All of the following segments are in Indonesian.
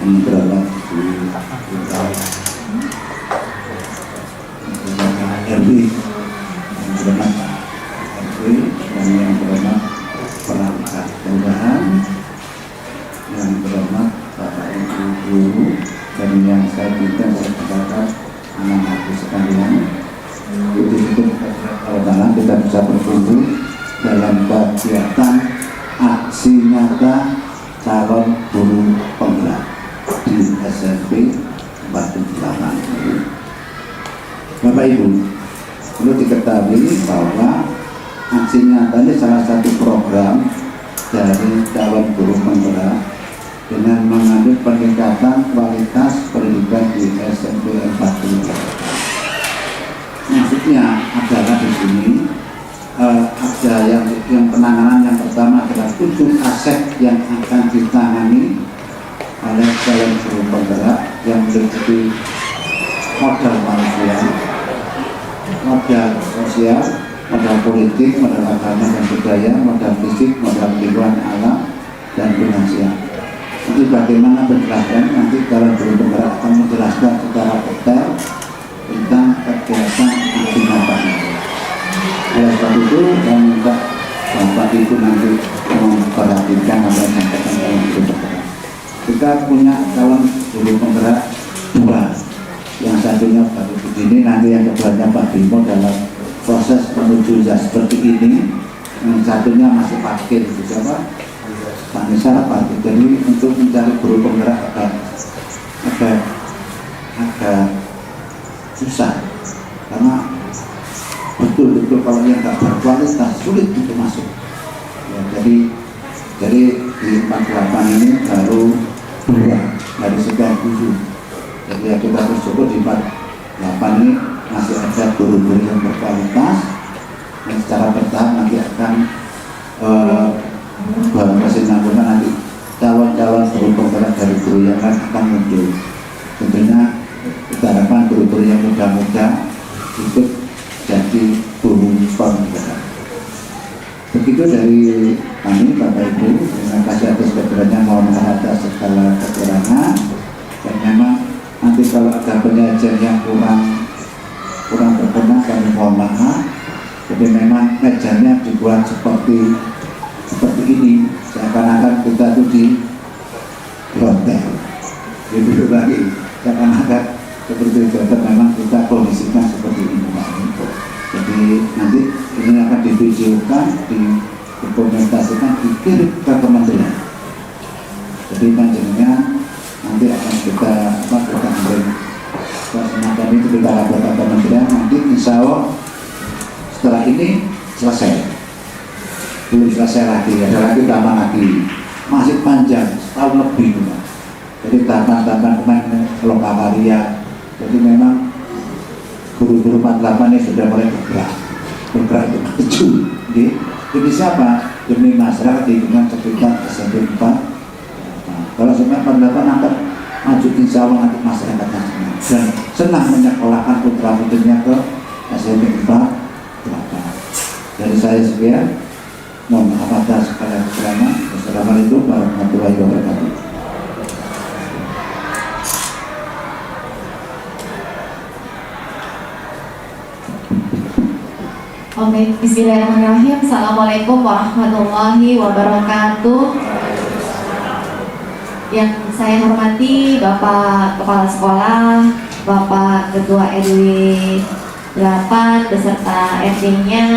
yang berawal RW, yang berhormat RW, dan yang berhormat perangkat kelurahan, yang berhormat Bapak Ibu guru, dan yang saya minta kepada anak-anak sekalian, itu kalau kita bisa berkumpul dalam kegiatan aksi nyata calon guru penggerak di SMP Batu Selatan. Bapak Ibu, perlu diketahui bahwa aksi nyata ini salah satu program dari calon guru penggerak dengan mengambil peningkatan kualitas pendidikan di SMP Batu Selatan. Maksudnya adalah di sini ada yang penanganan yang pertama adalah 7 aset yang akan ditangani oleh calon guru penggerak yang meliputi modal manusia, modal sosial, modal politik, modal agama dan budaya, modal fisik, modal lingkungan alam, dan finansial. Nanti bagaimana penjelasan, nanti calon guru penggerak akan menjelaskan secara detail tentang kegiatan aksi nyata ini. Oleh sebab itu, saya minta Bapak Ibu nanti memperhatikan apa yang disampaikan calon guru penggerak. Kita punya calon guru penggerak 2. Yang satunya baru begini, nanti yang keduanya Pak Bimo dalam proses menuju seperti ini. Yang satunya masih parkir, siapa? Pak Nisa parkir. Jadi untuk mencari guru penggerak agak susah, karena betul-betul kalau yang tak berkualitas sulit untuk masuk. Ya, jadi di 48 ini baru 2 dari sekian 7. Jadi ya kita bersyukur di 48 ini masih ada guru-guru yang berkualitas, dan secara bertahap nanti akan berkesinambungan nanti calon-calon guru penggerak dari guru yang lain akan muncul. Tentunya kita harapkan guru-guru yang muda-muda ikut jadi guru penggerak. Begitu dari kami Bapak Ibu, terima kasih atas keberanian mohon maaf atas segala kekurangan, dan memang nanti kalau ada penyajian yang kurang berkenan kami mohon maaf. Jadi memang mejanya dibuat seperti ini, seakan-akan kita itu di hotel. Gitu lagi, seakan-akan seperti hotel, memang kita kondisikan seperti ini. Jadi nanti ini akan divideokan, dokumentasikan, dikirim ke kementerian. Jadi panjenengan nanti akan kita ambil semacam itu, kita laporkan ke kementerian. Nanti insya Allah setelah ini selesai, belum selesai lagi, ada lagi tahapan lagi, masih panjang, setahun lebih. Jadi tahapan-tahapan kemarin lokakarya. Jadi memang guru-guru 48 ini sudah mulai bergerak untuk maju. Jadi siapa? Demi masyarakat di lingkungan sekitar SMP 4. Kalau SMP 48 akan maju, insya Allah nanti masyarakatnya senang dan senang menyekolahkan putra-putrinya ke SMP 48. Dari saya sekian, mohon maaf atas segala kekurangan. Wassalamualaikum warahmatullahi wabarakatuh. Oke, bismillahirrahmanirrahim. Assalamualaikum warahmatullahi wabarakatuh. Yang saya hormati Bapak Kepala Sekolah, Bapak Ketua RW 8 beserta RT-nya,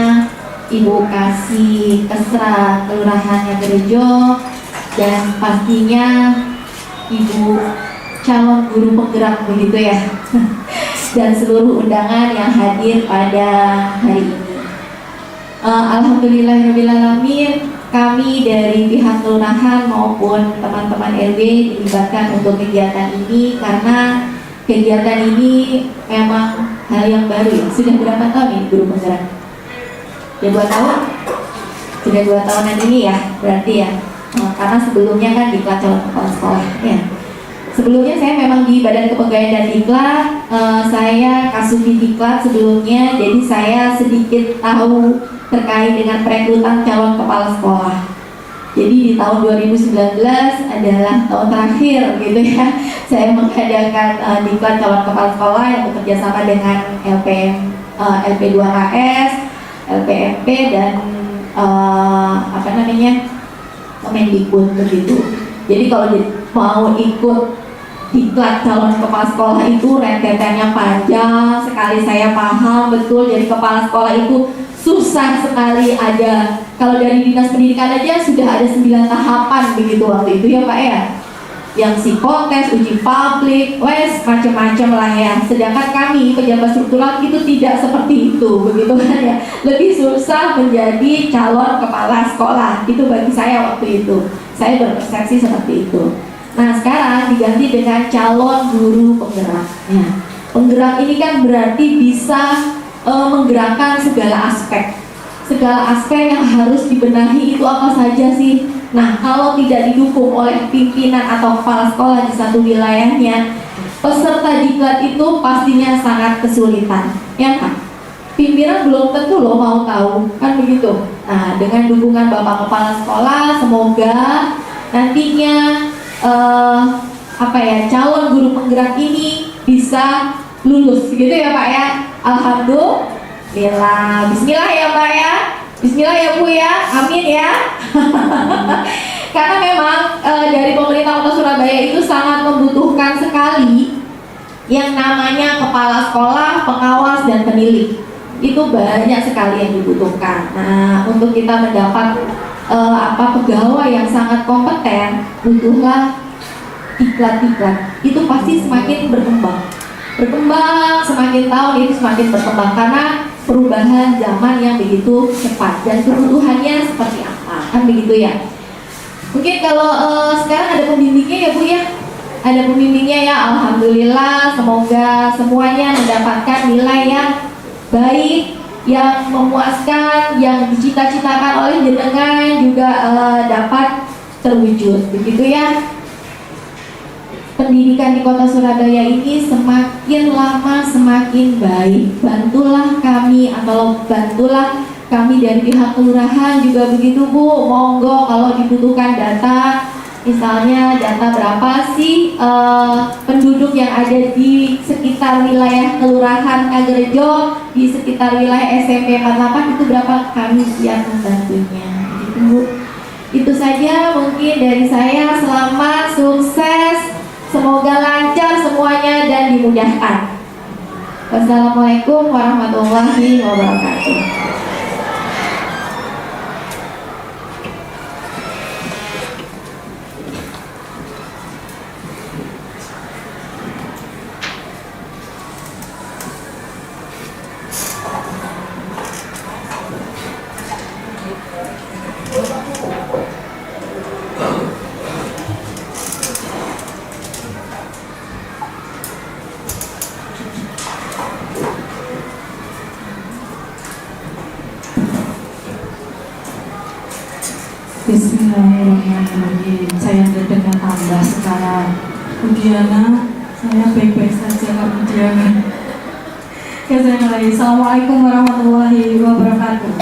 Ibu Kasih Kesra Kelurahan Yagerejo, dan pastinya Ibu calon guru penggerak begitu ya, dan seluruh undangan yang hadir pada hari ini. Alhamdulillahirrahmanirrahim, kami dari pihak kelurahan maupun teman-teman RW dilibatkan untuk kegiatan ini karena kegiatan ini memang hal yang baru ya. Sudah berapa tahun ini guru penggerak? Sudah 2 tahun? Sudah 2 tahunan ini ya, berarti ya. Karena sebelumnya kan di calon kepala sekolah ya. Sebelumnya saya memang di Badan Kepegawaian dan Diklat, saya Kasubdi Diklat sebelumnya, jadi saya sedikit tahu terkait dengan perekrutan calon kepala sekolah. Jadi di tahun 2019 adalah tahun terakhir gitu ya, saya mengadakan diklat calon kepala sekolah yang bekerja sama dengan LP2KS, LPMP dan Kemendikbud begitu. Jadi kalau mau ikut diklat calon kepala sekolah itu rentetannya panjang sekali, saya paham betul. Jadi kepala sekolah itu susah sekali, ada kalau dari dinas pendidikan aja sudah ada 9 tahapan begitu waktu itu ya Pak ya, yang psikotes, uji publik, macam-macam lah ya. Sedangkan kami pejabat struktural itu tidak seperti itu begitu kan ya, lebih susah menjadi calon kepala sekolah itu bagi saya waktu itu, saya berpersepsi seperti itu. Nah sekarang diganti dengan calon guru penggerak. Penggerak ini kan berarti bisa menggerakkan segala aspek yang harus dibenahi itu apa saja sih. Nah kalau tidak didukung oleh pimpinan atau kepala sekolah di satu wilayahnya, peserta diklat itu pastinya sangat kesulitan ya kan. Pimpinan belum tentu loh mau tahu kan begitu. Nah dengan dukungan Bapak Kepala Sekolah semoga nantinya calon guru penggerak ini bisa lulus gitu ya Pak ya. Alhamdulillah, bismillah ya Pak ya, bismillah ya Bu ya, amin ya. Karena memang dari pemerintah Kota Surabaya itu sangat membutuhkan sekali yang namanya kepala sekolah, pengawas dan penilik. Itu banyak sekali yang dibutuhkan. Nah, untuk kita mendapat pegawai yang sangat kompeten, butuhlah diklat-diklat. Itu pasti semakin berkembang, semakin tahun itu semakin berkembang karena perubahan zaman yang begitu cepat dan kebutuhannya seperti apa kan begitu ya. Mungkin kalau sekarang ada pembimbingnya ya Bu ya, ada pembimbingnya ya. Alhamdulillah, semoga semuanya mendapatkan nilai yang baik, yang memuaskan, yang dicita-citakan oleh jenengan juga dapat terwujud begitu ya. Pendidikan di Kota Surabaya ini semakin lama semakin baik. Bantulah kami dari pihak kelurahan juga begitu Bu. Monggo kalau dibutuhkan data, misalnya data berapa sih penduduk yang ada di sekitar wilayah Kelurahan Kagerejo, di sekitar wilayah SMP 48 itu berapa, kami siap membantunya. Gitu Bu. Itu saja mungkin dari saya. Selamat, sukses. Semoga lancar semuanya dan dimudahkan. Wassalamualaikum warahmatullahi wabarakatuh. Bismillahirrahmanirrahim. Saya terdengar tambah sekarang. Budiana, saya baik-baik saja Kak Budiana. Oke, saya mulai. Assalamualaikum warahmatullahi wabarakatuh.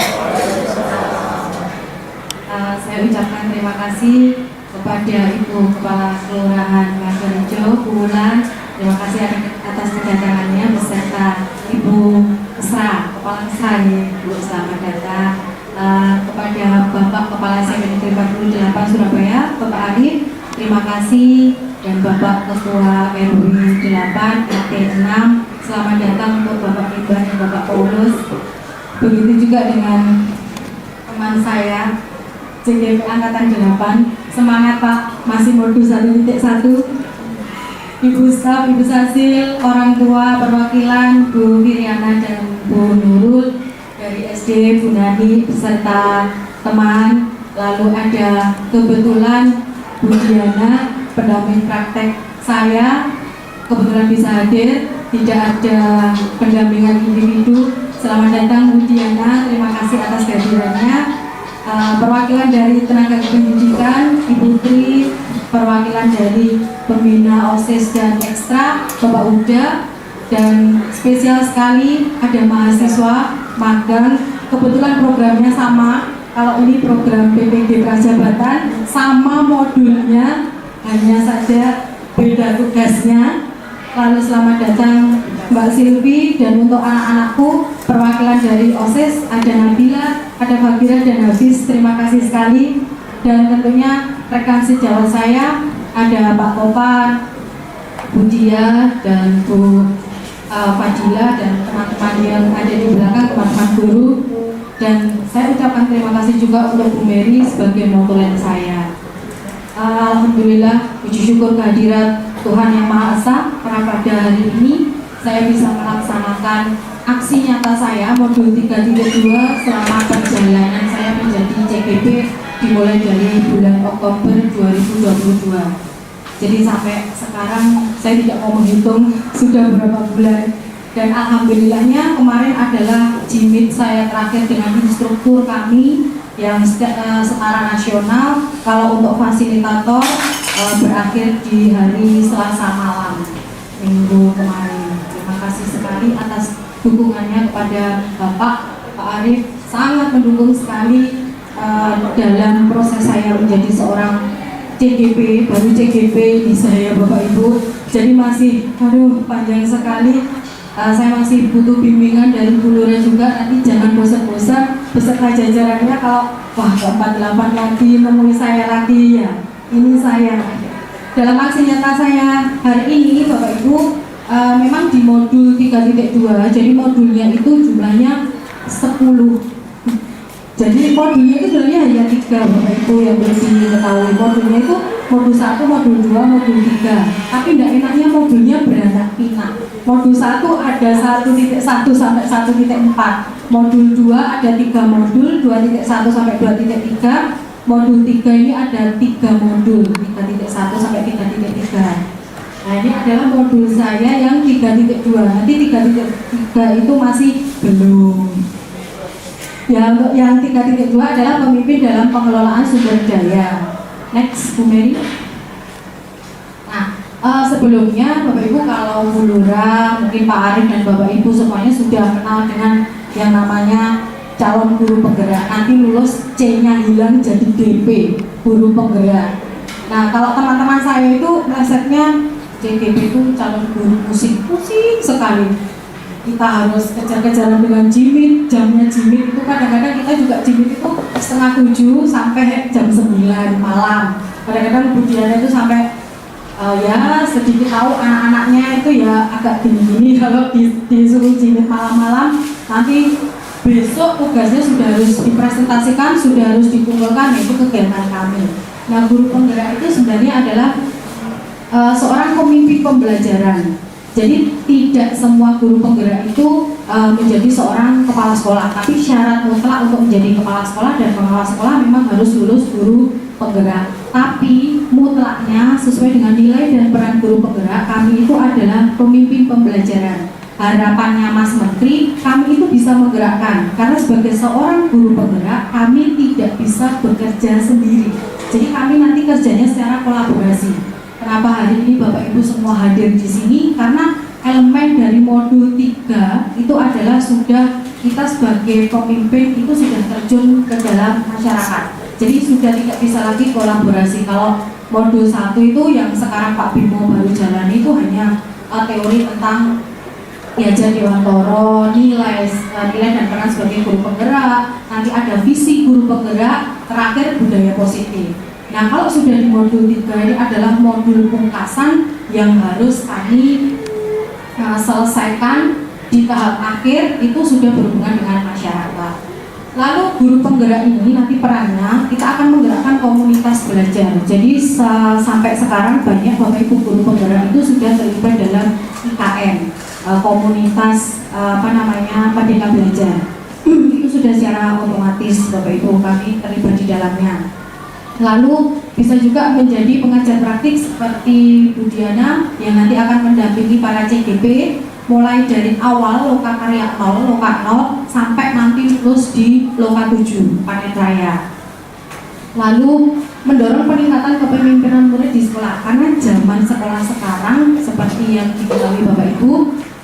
Saya ucapkan terima kasih kepada Ibu Kepala Kelurahan Kagerejo, Bu Wulan. Terima kasih atas kedatangannya beserta Ibu Esra, Kepala Esra ya, Bu, selamat datang. Kepada Bapak Kepala SMP Negeri 48 Surabaya, Bapak Arif, terima kasih, dan Bapak Ketua RW 8 RT 6, selamat datang untuk Bapak Iban dan Bapak Paulus. Begitu juga dengan teman saya CGP Angkatan 8, semangat Pak, masih modus 1.1. Ibu Staf, Ibu Sasil, orang tua, perwakilan Bu Wiriana dan Bu Nurul dari SD, Bu Nani beserta teman, lalu ada kebetulan Bu Diana, pendamping praktek saya, kebetulan bisa hadir, tidak ada pendampingan individu. Selamat datang Bu Diana, terima kasih atas kehadirannya. Perwakilan dari tenaga pendidikan, Ibu Tri, perwakilan dari pembina OSIS dan Ekstra, Bapak Uda, dan spesial sekali ada mahasiswa magang, kebetulan programnya sama kalau ini program PPG Prajabatan sama modulnya, hanya saja beda tugasnya. Lalu selamat datang Mbak Silvi, dan untuk anak-anakku perwakilan dari OSIS ada Nabila, ada Fabira dan Hafiz, terima kasih sekali. Dan tentunya rekan sejawat saya ada Pak Topan, Bu Dia, dan Bu Fadila, dan teman-teman yang ada di belakang, teman-teman guru. Dan saya ucapkan terima kasih juga untuk Bu Mary sebagai notulen saya. Alhamdulillah, puji syukur kehadirat Tuhan Yang Maha Esa, karena pada hari ini saya bisa melaksanakan aksi nyata saya modul 3.2 selama perjalanan saya menjadi CGP dimulai dari bulan Oktober 2022. Jadi sampai sekarang saya tidak mau menghitung sudah berapa bulan. Dan alhamdulillahnya kemarin adalah jimit saya terakhir dengan instruktur kami yang setara nasional. Kalau untuk fasilitator berakhir di hari Selasa malam minggu kemarin. Terima kasih sekali atas dukungannya kepada Bapak Arif, sangat mendukung sekali dalam proses saya menjadi seorang CGP, baru CGP di saya Bapak Ibu. Jadi masih panjang sekali. Saya masih butuh bimbingan dari Bu Lura juga. Nanti jangan bosan-bosan beserta jajarannya kalau wah 48 lagi nemui saya lagi ya. Ini saya. Dalam aksi nyata saya hari ini Bapak Ibu, memang di modul 3.2, jadi modulnya itu jumlahnya 10. Jadi modulnya itu sebenarnya hanya 3 Bapak Ibu yang belum diketahui. Modulnya itu modul 1, modul 2, modul 3. Tapi tidak enaknya modulnya berantak pinak. Modul 1 ada 1.1 sampai 1.4. Modul 2 ada 3 modul, 2.1 sampai 2.3. Modul 3 ini ada 3 modul, 3.1 sampai 3.3. Nah ini adalah modul saya yang 3.2. Nanti 3.3 itu masih belum. Ya, untuk yang 3.2 adalah pemimpin dalam pengelolaan sumber daya. Next, Bu Mary. Nah, sebelumnya Bapak Ibu kalau Bu Lura, mungkin Pak Arif dan Bapak Ibu semuanya sudah kenal dengan yang namanya calon guru penggerak. Nanti lulus C-nya hilang jadi DP, guru penggerak. Nah, kalau teman-teman saya itu melesetnya CGP itu calon guru musik, pusing sekali. Kita harus kejar-kejaran dengan jimit, jamnya jimit itu kadang-kadang kita juga jimit itu 6:30 sampai jam 9 malam. Kadang-kadang budiannya itu sampai ya sedikit tahu anak-anaknya itu ya agak gini-gini kalau disuruh jimit malam-malam. Nanti besok tugasnya sudah harus dipresentasikan, sudah harus dikumpulkan, yaitu kegiatan kami. Nah, guru penggerak itu sebenarnya adalah seorang pemimpin pembelajaran. Jadi tidak semua guru penggerak itu menjadi seorang kepala sekolah, tapi syarat mutlak untuk menjadi kepala sekolah dan pengawas sekolah memang harus lulus guru penggerak. Tapi mutlaknya sesuai dengan nilai dan peran guru penggerak, kami itu adalah pemimpin pembelajaran. Harapannya Mas Menteri, kami itu bisa menggerakkan, karena sebagai seorang guru penggerak kami tidak bisa bekerja sendiri. Jadi kami nanti kerjanya secara kolaborasi. Kenapa hari ini Bapak Ibu semua hadir di sini? Karena elemen dari modul 3 itu adalah sudah kita sebagai pemimpin itu sudah terjun ke dalam masyarakat. Jadi sudah tidak bisa lagi kolaborasi. Kalau modul 1 itu yang sekarang Pak Bimo baru jalan itu hanya teori tentang Yajar Dewantoro, nilai dan peran sebagai guru penggerak. Nanti ada visi guru penggerak, terakhir budaya positif. Nah, kalau sudah di modul 3 ini adalah modul pungkasan yang harus kami selesaikan di tahap akhir, itu sudah berhubungan dengan masyarakat. Lalu guru penggerak ini nanti perannya kita akan menggerakkan komunitas belajar. Jadi sampai sekarang banyak Bapak Ibu guru penggerak itu sudah terlibat dalam IKN, komunitas Merdeka Belajar. Itu sudah secara otomatis Bapak Ibu kami terlibat di dalamnya. Lalu bisa juga menjadi pengajar praktik seperti Bu Diana yang nanti akan mendampingi para CGP mulai dari awal loka karya 0, loka 0 sampai nanti lulus di loka 7 panen raya. Lalu mendorong peningkatan kepemimpinan murid di sekolah, karena zaman sekolah sekarang seperti yang diketahui Bapak Ibu,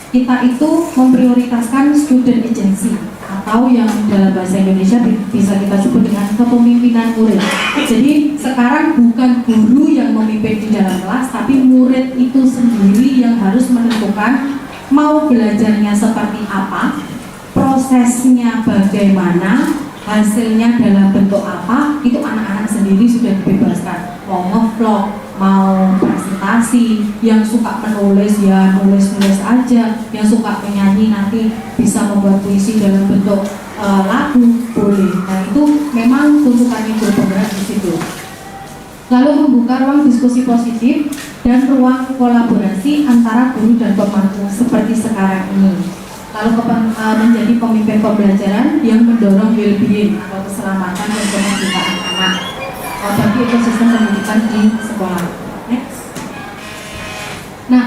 kita itu memprioritaskan student agency. Apa atau yang dalam bahasa Indonesia bisa kita sebut dengan kepemimpinan murid. Jadi sekarang bukan guru yang memimpin di dalam kelas, tapi murid itu sendiri yang harus menentukan mau belajarnya seperti apa, prosesnya bagaimana, hasilnya dalam bentuk apa. Itu anak-anak sendiri sudah dibebaskan, mau nge-vlog, mau presentasi, yang suka menulis ya nulis-nulis aja, yang suka menyanyi nanti bisa membuat puisi dalam bentuk lagu, boleh. Nah itu memang tuntutannya bergerak di situ. Lalu membuka ruang diskusi positif dan ruang kolaborasi antara guru dan pemangku seperti sekarang ini. Lalu menjadi pemimpin pembelajaran yang mendorong well-being atau keselamatan dan kemerdekaan anak bagi ekosistem pendidikan di sekolah. Next. Nah,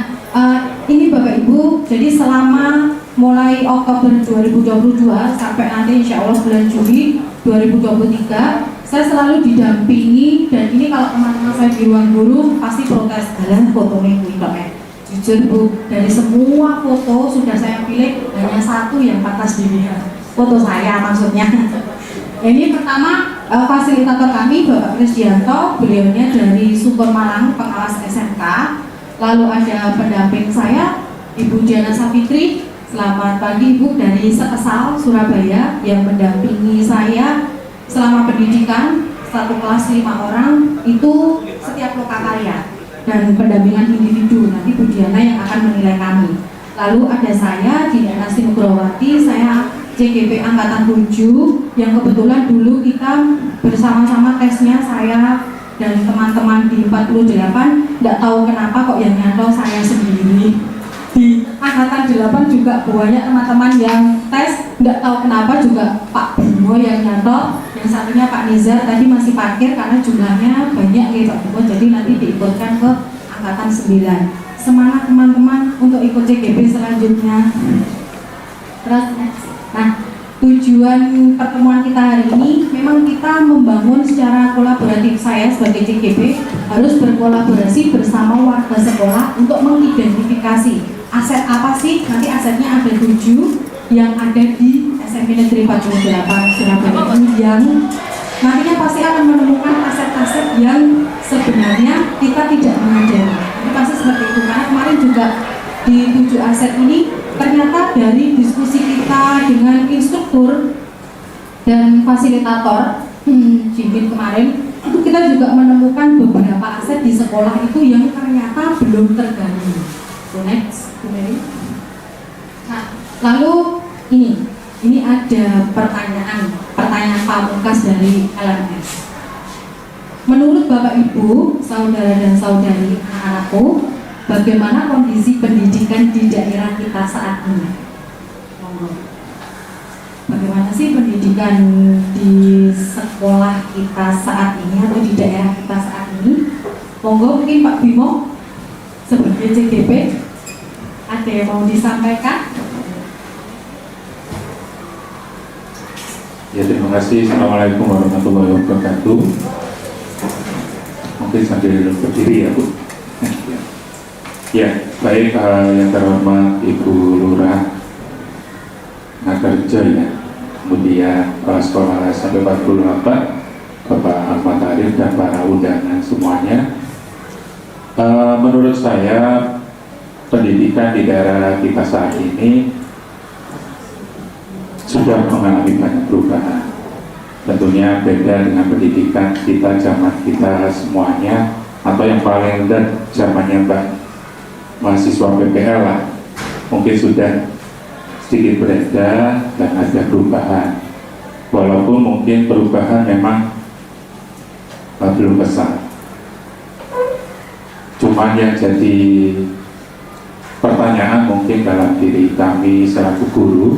ini Bapak Ibu, jadi selama mulai Oktober 2022 sampai nanti insya Allah bulan Juli 2023, saya selalu didampingi, dan ini kalau teman-teman saya di ruang guru pasti protes, dalam fotonya jujur Bu, dari semua foto sudah saya pilih hanya satu yang pantas dilihat, foto saya maksudnya. Ini pertama fasilitator kami Bapak Krisdianto, beliaunya dari Sumber Malang, pengawas SMK. Lalu ada pendamping saya Ibu Diana Sapitri, selamat pagi Ibu, dari Sekesal Surabaya, yang mendampingi saya selama pendidikan, satu kelas 5 orang itu setiap lokakarya dan pendampingan individu. Nanti Bu Diana yang akan menilai kami. Lalu ada saya Diana Sinugrawati, saya CGP Angkatan 7, yang kebetulan dulu kita bersama-sama tesnya, saya dan teman-teman di 48, tidak tahu kenapa kok yang nyantol saya sendiri. Di Angkatan 8 juga banyak teman-teman yang tes, tidak tahu kenapa juga Pak Bimo yang nyantol, yang satunya Pak Nizar tadi masih parkir karena jumlahnya banyak ya Pak Bimo, jadi nanti diikutkan ke Angkatan 9. Semangat teman-teman untuk ikut CGP selanjutnya. Terus, nah, tujuan pertemuan kita hari ini memang kita membangun secara kolaboratif. Saya sebagai CGP harus berkolaborasi bersama warga sekolah untuk mengidentifikasi aset apa sih. Nanti asetnya ada 7 yang ada di SMP Negeri 48 Surabaya ini, yang nantinya pasti akan menemukan aset-aset yang sebenarnya kita tidak menyadari. Ini pasti seperti itu, karena kemarin juga di 7 aset ini ternyata dari diskusi kita dengan instruktur dan fasilitator Jimin kemarin, itu kita juga menemukan beberapa aset di sekolah itu yang ternyata belum tergali. So next, nah, lalu ini ada pertanyaan pamungkas dari LMS. Menurut Bapak Ibu, saudara dan saudari, anak-anakku, bagaimana kondisi pendidikan di daerah kita saat ini? Bagaimana sih pendidikan di sekolah kita saat ini atau di daerah kita saat ini? Monggo mungkin Pak Bimo sebagai CGP ada yang mau disampaikan? Ya, terima kasih. Assalamualaikum warahmatullahi wabarakatuh. Mungkin sambil berdiri ya Bu. Ya, baik, yang terhormat Ibu Lurah Nagarjo ya, kemudian Kepala Sekolah SMP 48, Bapak Ahmad Arif dan para undangan semuanya. Menurut saya pendidikan di daerah kita saat ini sudah mengalami banyak perubahan. Tentunya beda dengan pendidikan kita zaman kita semuanya, atau yang paling rendah zamannya Mbak mahasiswa PPL lah, mungkin sudah sedikit berbeda dan ada perubahan. Walaupun mungkin perubahan memang belum besar. Cuman yang jadi pertanyaan mungkin dalam diri kami selaku guru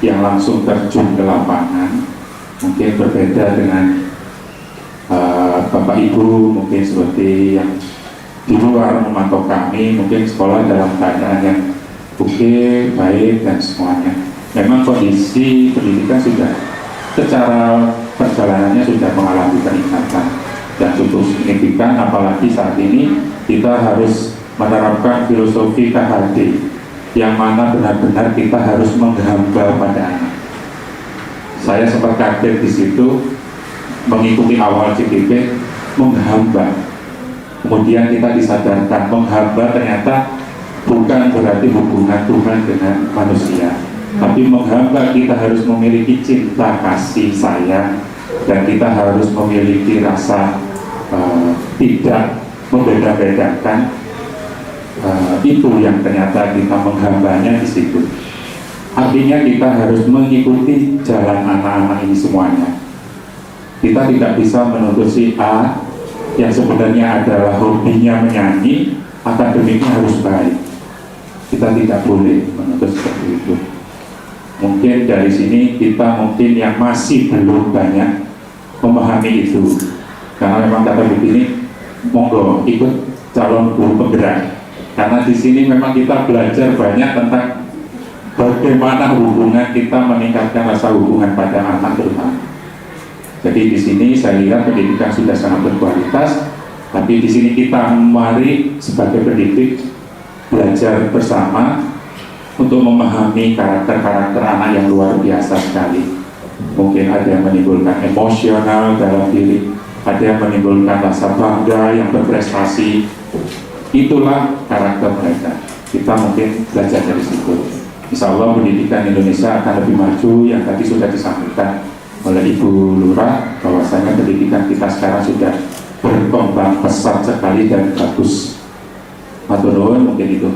yang langsung terjun ke lapangan, mungkin berbeda dengan Bapak Ibu mungkin seperti yang di luar memantau kami, mungkin sekolah dalam keadaan yang oke, baik dan semuanya. Memang kondisi pendidikan sudah secara perjalanannya sudah mengalami peningkatan dan cukup signifikan, apalagi saat ini kita harus menerapkan filosofi KHD yang mana benar-benar kita harus menghamba pada anak. Saya sempat kaget di situ, mengikuti awal CGP, menghamba. Kemudian kita disadarkan, menghamba ternyata bukan berarti hubungan Tuhan dengan manusia, tapi menghamba kita harus memiliki cinta, kasih, sayang, dan kita harus memiliki rasa tidak membeda-bedakan. Itu yang ternyata kita menghambanya di situ. Artinya kita harus mengikuti jalan anak-anak ini semuanya. Kita tidak bisa menuntut si A yang sebenarnya adalah hobinya menyanyi, akademiknya harus baik. Kita tidak boleh menuntut seperti itu. Mungkin dari sini kita mungkin yang masih belum banyak memahami itu, karena memang kata begini, monggo ikut calon guru penggerak, karena di sini memang kita belajar banyak tentang bagaimana hubungan kita meningkatkan rasa hubungan pada anak terutama. Jadi di sini saya lihat pendidikan sudah sangat berkualitas, tapi di sini kita mari sebagai pendidik belajar bersama untuk memahami karakter-karakter anak yang luar biasa sekali. Mungkin ada yang menimbulkan emosional dalam diri, ada yang menimbulkan rasa bangga, yang berprestasi. Itulah karakter mereka. Kita mungkin belajar dari situ. Insya Allah pendidikan Indonesia akan lebih maju. Yang tadi sudah disampaikan oleh Ibu Lurah, bahwasanya pendidikan kita sekarang sudah berkembang pesat sekali dan bagus. Matur nuwun, mungkin itu.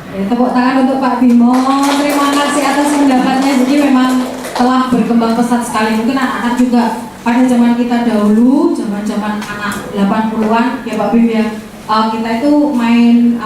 Tepuk tangan untuk Pak Bimo. Terima kasih atas pendapatnya. Jadi memang telah berkembang pesat sekali. Mungkin anak-anak juga pada zaman kita dahulu, zaman-zaman anak 80-an ya Pak Bim ya, kita itu main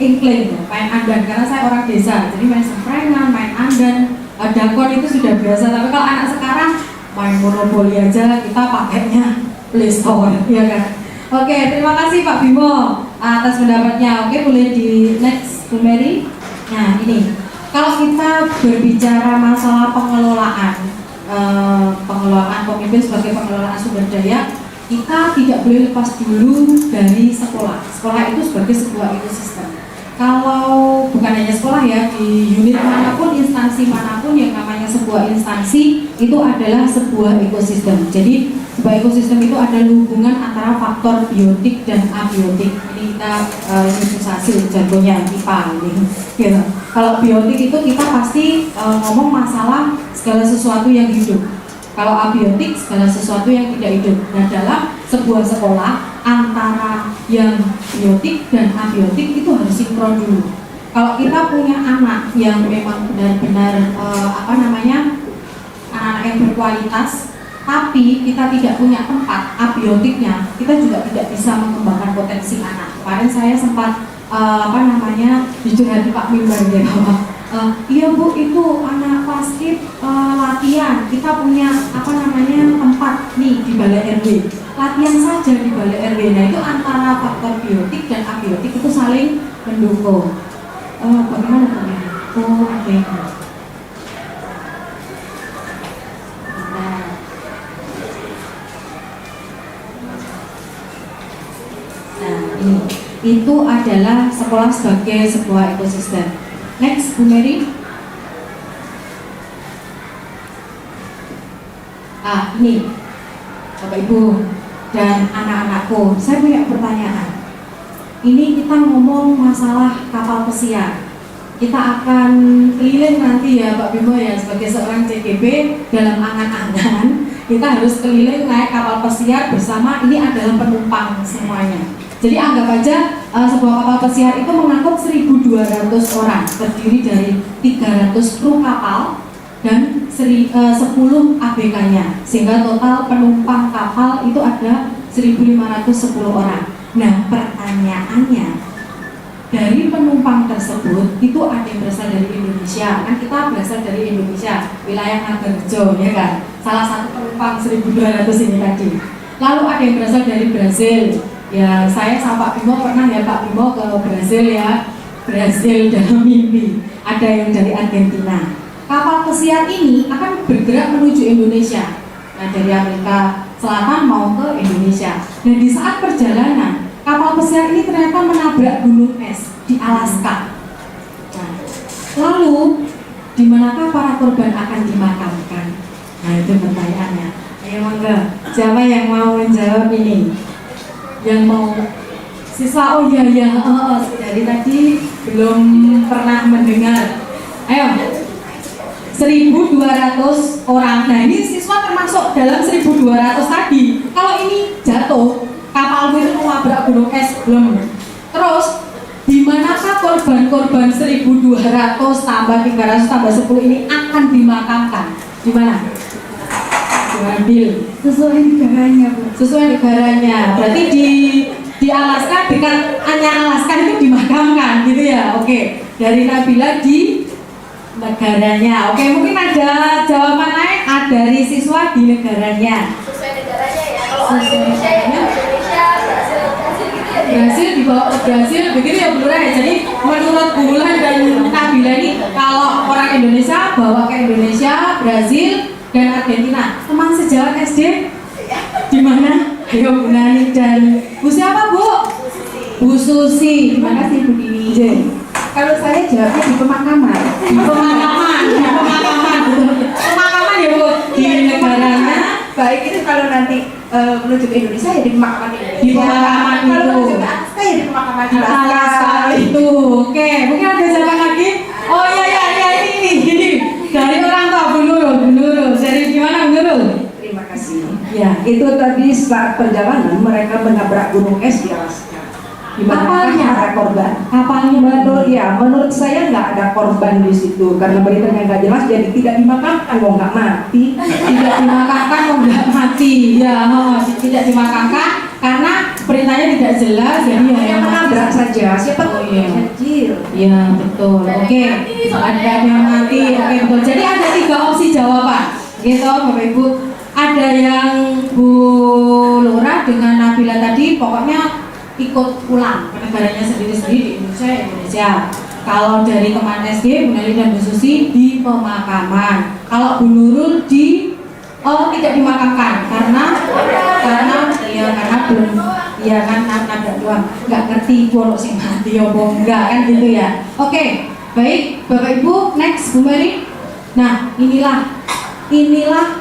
inkling, main andan, karena saya orang desa, jadi main semprengan, main andan, dakon itu sudah biasa. Tapi kalau anak sekarang main monopoli aja, kita pakainya Play Store, ya kan. Oke, terima kasih Pak Bimo atas pendapatnya. Oke, boleh di next Bu Mary. Nah ini, kalau kita berbicara masalah pengelolaan pemimpin sebagai pengelolaan sumber daya, kita tidak boleh lepas dulu dari sekolah. Sekolah itu sebagai sebuah ekosistem. Kalau bukan hanya sekolah ya, di unit manapun, instansi manapun yang namanya sebuah instansi itu adalah sebuah ekosistem. Jadi sebuah ekosistem itu ada hubungan antara faktor biotik dan abiotik. Ini kita imunisasi jargonnya IPA ini. Gitu. Kalau biotik itu kita pasti ngomong masalah segala sesuatu yang hidup. Kalau abiotik segala sesuatu yang tidak hidup. Nah dalam sebuah sekolah antara yang biotik dan abiotik itu harus sinkron dulu. Kalau kita punya anak yang memang benar-benar anak-anak yang berkualitas, tapi kita tidak punya tempat abiotiknya, kita juga tidak bisa mengembangkan potensi anak. Kemarin saya sempat dicurhati Pak Mimbar ya bahwa iya Bu, itu anak basket latihan, kita punya tempat nih di balai RW, latihan saja di balai RW. Nah itu antara faktor biotik dan abiotik itu saling mendukung. Bagaimana Bu? Oh oke. Nah ini, itu adalah sekolah sebagai sebuah ekosistem. Next, Bu Mary. Ini Bapak Ibu dan anak-anakku, saya punya pertanyaan. Ini kita ngomong masalah kapal pesiar. Kita akan keliling nanti ya Pak Bimo ya, sebagai seorang CGP dalam angan-angan kita harus keliling naik kapal pesiar bersama, ini adalah penumpang semuanya. Jadi anggap aja sebuah kapal pesiar itu mengangkut 1.200 orang, terdiri dari 300 kru kapal dan 10 ABK-nya, sehingga total penumpang kapal itu ada 1.510 orang. Nah pertanyaannya, dari penumpang tersebut itu ada yang berasal dari Indonesia, kan kita berasal dari Indonesia, wilayah Ngarjo ya kan, salah satu penumpang 1.200 ini tadi. Lalu ada yang berasal dari Brasil. Ya, saya sama Pak Bimo pernah ya Pak Bimo ke Brasil ya, Brasil dalam mimpi. Ada yang dari Argentina. Kapal pesiar ini akan bergerak menuju Indonesia. Nah, dari Amerika Selatan mau ke Indonesia. Nah, di saat perjalanan, kapal pesiar ini ternyata menabrak gunung es di Alaska. Nah, lalu, di manakah para korban akan dimakamkan? Nah itu pertanyaannya. Ayo monggo, siapa yang mau menjawab ini? Yang mau siswa? Oh iya ya, dari tadi belum pernah mendengar. Ayo, 1.200 orang. Nah ini siswa termasuk dalam 1.200 tadi. Kalau ini jatuh, kapal itu menabrak gunung es belum. Terus di manakah korban-korban 1.200 tambah 300 tambah 10 ini akan dimakamkan? Di mana? Diambil sesuai negaranya, Bu. Sesuai negaranya. Berarti di Alaska, dekat hanya Alaska itu dimakamkan gitu ya. Oke. Dari Nabila di negaranya. Oke, mungkin ada jawaban lain dari siswa di negaranya. Sesuai negaranya ya. Kalau orang Indonesia ya Indonesia, Brasil gitu ya. Brasil dibawa ke Brasil begitu ya Bu Lura ya. Jadi menurut Bulan dan Nabila ini kalau orang Indonesia bawa ke Indonesia, Brasil dan Argentina. Teman sejawat SD di mana? Ayo Bu Nani dan Bu siapa Bu? Bu Susi. Terima kasih Bu Dini. Kalau saya jawabnya di pemakaman. Di pemakaman ya Bu. Di negaranya. Baik itu kalau nanti menuju ke Indonesia ya di pemakaman Indonesia. Di pemakaman Kalau itu. menuju ke Alaska ya di pemakaman di Alaska itu. Oke, mungkin ada jawaban lagi. Oh iya ini dari orang tua Bu Nurul. Dari gimana Bu Nurul? Terima kasih. Ya. Itu tadi saat perjalanan mereka menabrak gunung es di Alaska. Di mana Kapalnya? ada korban. Kapalnya Menurut saya nggak ada korban di situ karena beritanya nggak jelas, jadi tidak dimakamkan, mau nggak mati. tidak dimakamkan, nggak mati. Ya, tidak dimakamkan karena beritanya tidak jelas. Jadi ya Yang menabrak saja, siapa Oh, tahu iya. kecil. Ya betul. Oke. Ada yang mati. Oke betul. Jadi ada 3 opsi jawaban. Gitu Bapak Ibu. Ada yang Bu Lura dengan Nabila tadi pokoknya ikut pulang ke negaranya sendiri-sendiri, di Indonesia. Kalau dari teman SD, Bu Nali dan Bu Susi di pemakaman. Kalau Bu Nurul tidak dimakamkan karena belum kan nabrak doang, nggak ngerti kalau sing mati apa enggak kan gitu ya. Oke, baik Bapak Ibu, next Bu Mary. Nah inilah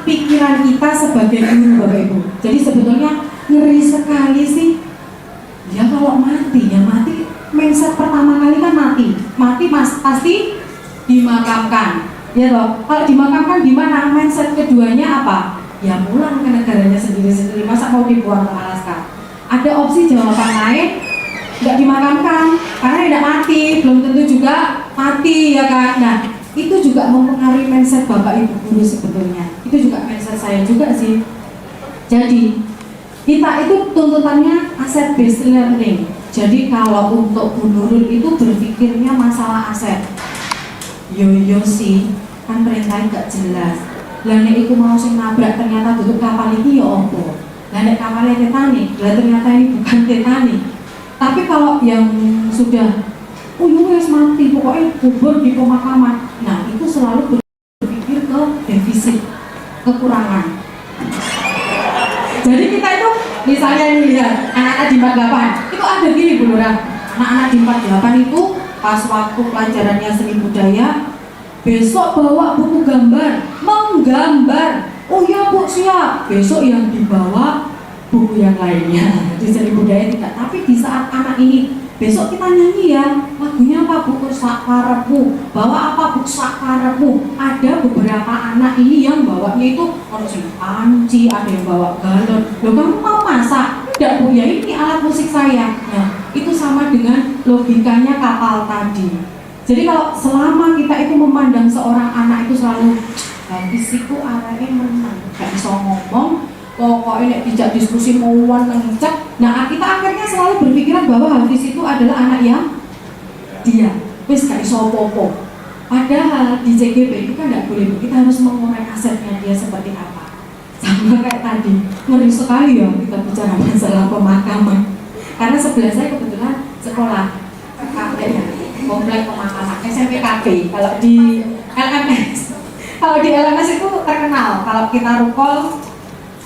pikiran kita sebagai guru Bapak Ibu. Jadi sebetulnya ngeri sekali sih. Ya kalau mati, mindset pertama kali kan mati pasti dimakamkan, ya toh. Kalau dimakamkan di mana? Mindset keduanya apa? Ya pulang ke negaranya sendiri-sendiri. Masa mau dibuang ke Alaska? Ada opsi jawaban lain, nggak dimakamkan karena tidak mati, belum tentu juga mati ya kan. Nah itu juga mempengaruhi mindset Bapak Ibu guru sebetulnya. Itu juga mindset saya juga sih. Jadi kita itu tuntutannya aset based learning. Jadi kalau untuk Bu Nurul itu berpikirnya masalah aset. Yo sih, kan perintahnya gak jelas. Lah nek iku mau sing nabrak ternyata tutup kapal iki ya opo? Lah nek kapalnya Titanic, lah ternyata ini bukan Titanic. Tapi kalau yang sudah wis mati pokoknya kubur di pemakaman. Nah, itu selalu berpikir ke defisit, kekurangan. Jadi kita itu misalnya ini lihat anak-anak di 48 itu ada gini Bu Nura, anak-anak di 48 itu pas waktu pelajarannya seni budaya besok bawa buku gambar, menggambar. Oh ya Bu siap. Besok yang dibawa buku yang lainnya di seni budaya tidak. Tapi di saat anak ini besok kita nyanyi ya, lagunya apa Bu? Sakarepmu. Bawa apa Bu? Sakarepmu. Ada beberapa anak ini yang bawanya itu orang sing panci, ada yang bawa galon. Loh kamu mau masak? Tidak Bu, ya ini alat musik saya. Nah, itu sama dengan logikanya kapal tadi. Jadi kalau selama kita itu memandang seorang anak itu selalu habisiku arahnya menang, gak bisa ngomong, pokoknya tidak diskusi mauan ngecat. Nah kita akhirnya selalu berpikiran bahwa Hafiz itu adalah anak yang diam, wis gak iso apa-apa. Padahal di JGP itu kan gak boleh, kita harus mengorek asetnya dia seperti apa. Sama kayak tadi, ngeri sekali ya kita bicara masalah pemakaman. Karena sebelah saya kebetulan sekolah komplek pemakaman SMPKB. Kalau di LMS, itu terkenal. Kalau kita rukol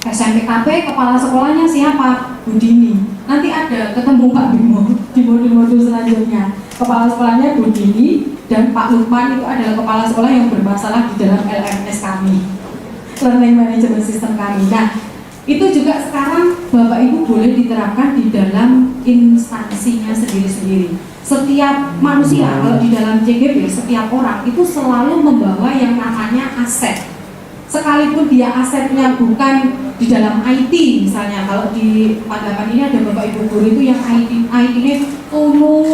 SMPKB, kepala sekolahnya siapa? Bu Dini. Nanti ada ketemu Pak Bimo di modul selanjutnya. Kepala sekolahnya Bu Dini dan Pak Lukman itu adalah kepala sekolah yang bermasalah di dalam LMS kami. learning management system kami. Nah, itu juga sekarang Bapak Ibu boleh diterapkan di dalam instansinya sendiri-sendiri. Setiap manusia kalau di dalam CGP, setiap orang itu selalu membawa yang namanya aset. Sekalipun dia asetnya bukan di dalam IT, misalnya kalau di Padapan ini ada Bapak Ibu guru itu yang IT ini tulu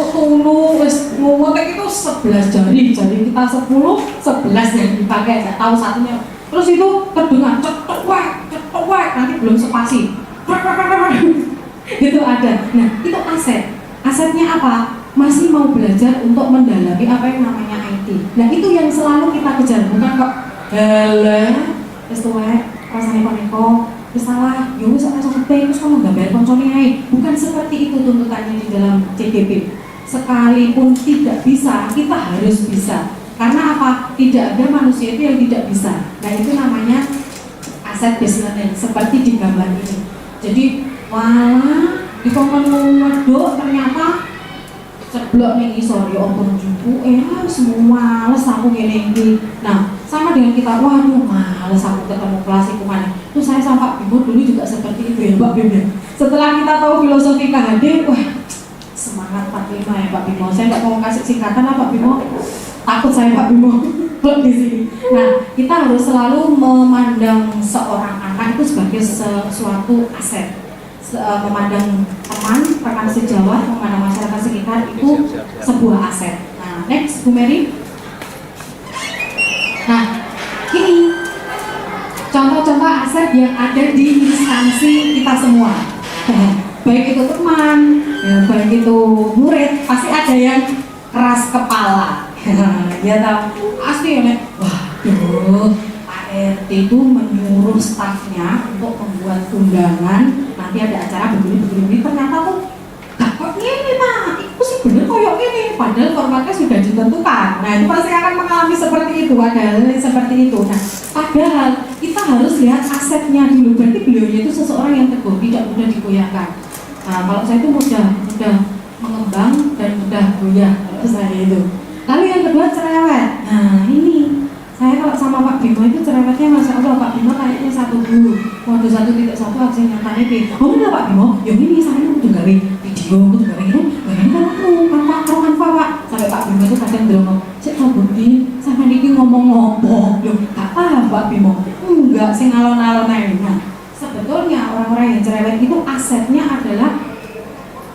ngotek itu 11 jari, jadi kita 10, 11 yang dipakai, nggak tahu satunya. Terus itu terdengar cetok wek, nanti belum spasi. Itu ada. Nah, itu aset. Asetnya apa? Masih mau belajar untuk mendalami apa yang namanya IT. Nah, itu yang selalu kita kejar, bukan kok terus tuwek, rasanya koneko, terus salah, yowis ora sampe, terus kamu gambar koncone ae. Bukan seperti itu tuntutannya di dalam CGP. Sekalipun tidak bisa, kita harus bisa. Karena apa? Tidak ada manusia itu yang tidak bisa. Nah, itu namanya aset based learning, seperti di gambar ini. Jadi, walah, di kongkon wedok ternyata ceblok ning isor ya ompong jupu semua males aku ngene iki. Nah, sama dengan kita, waduh males aku ketemu kelas iku maneh. Tuh saya sama Pak Bimo dulu juga seperti itu ya Pak Bimo. Setelah kita tahu filosofi KHD, wah semangat 45 ya Pak Bimo. Saya nggak mau kasih singkatan lah Pak Bimo. Takut saya Pak Bimo di sini. Nah, kita harus selalu memandang seorang anak itu sebagai sesuatu aset. Memandang teman, rekan sejawat, memandang masyarakat sekitar itu sebuah aset. Nah, next Bu Mary. Nah, ini contoh-contoh aset yang ada di instansi kita semua. Baik itu teman, ya, baik itu murid, pasti ada yang keras kepala. Ya tahu, pasti ya, waduh, Pak RT itu menyuruh stafnya untuk membuat undangan. Nanti ada acara begini, ternyata tuh gak kok gini Pak, itu sih bener koyok gini, padahal formatnya sudah ditentukan. Nah, itu pasti akan mengalami seperti itu, ada hal seperti itu. Nah, padahal kita harus lihat asetnya dulu. Berarti beliaunya itu seseorang yang teguh, tidak mudah digoyahkan. Nah, kalau saya itu mudah mengembang dan mudah goyah, itu saya itu. Lalu yang kedua cerewet. Nah, ini saya kalau sama Pak Bimo itu cerewetnya Masya Allah. Pak Bimo kayaknya satu dulu waktu 1.1 aku nyatanya oh enggak Pak Bimo, yang ini saya udah gawe video, aku udah gawe ini kan Pak Pak sampai Pak Bimo itu kadang bilang cek kabutin sampai ini ngomong-ngomong loh, gak paham Pak Bimo enggak, sing alon-alon aja. Nah, sebetulnya orang-orang yang cerewet itu asetnya adalah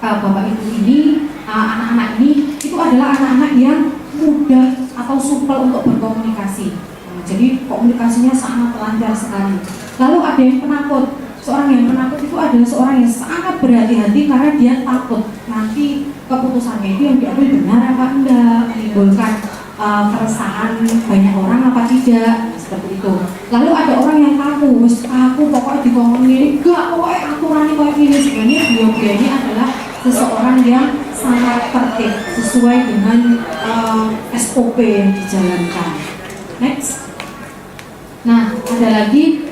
Bapak Ibu ini, anak-anak ini itu adalah anak-anak yang mudah atau supel untuk berkomunikasi. Nah, jadi komunikasinya sangat lancar sekali. Lalu ada yang penakut. Seorang yang penakut itu adalah seorang yang sangat berhati-hati karena dia takut nanti keputusannya itu yang diambil benar apa enggak, menimbulkan keresahan banyak orang apa tidak, seperti itu. Lalu ada orang yang kaku, aku pokoknya dikongkong ini, enggak pokoknya aturannya kayak gini. Sebenarnya beliau ini adalah seseorang yang sangat tertib sesuai dengan SOP yang dijalankan. Next. Nah, ada lagi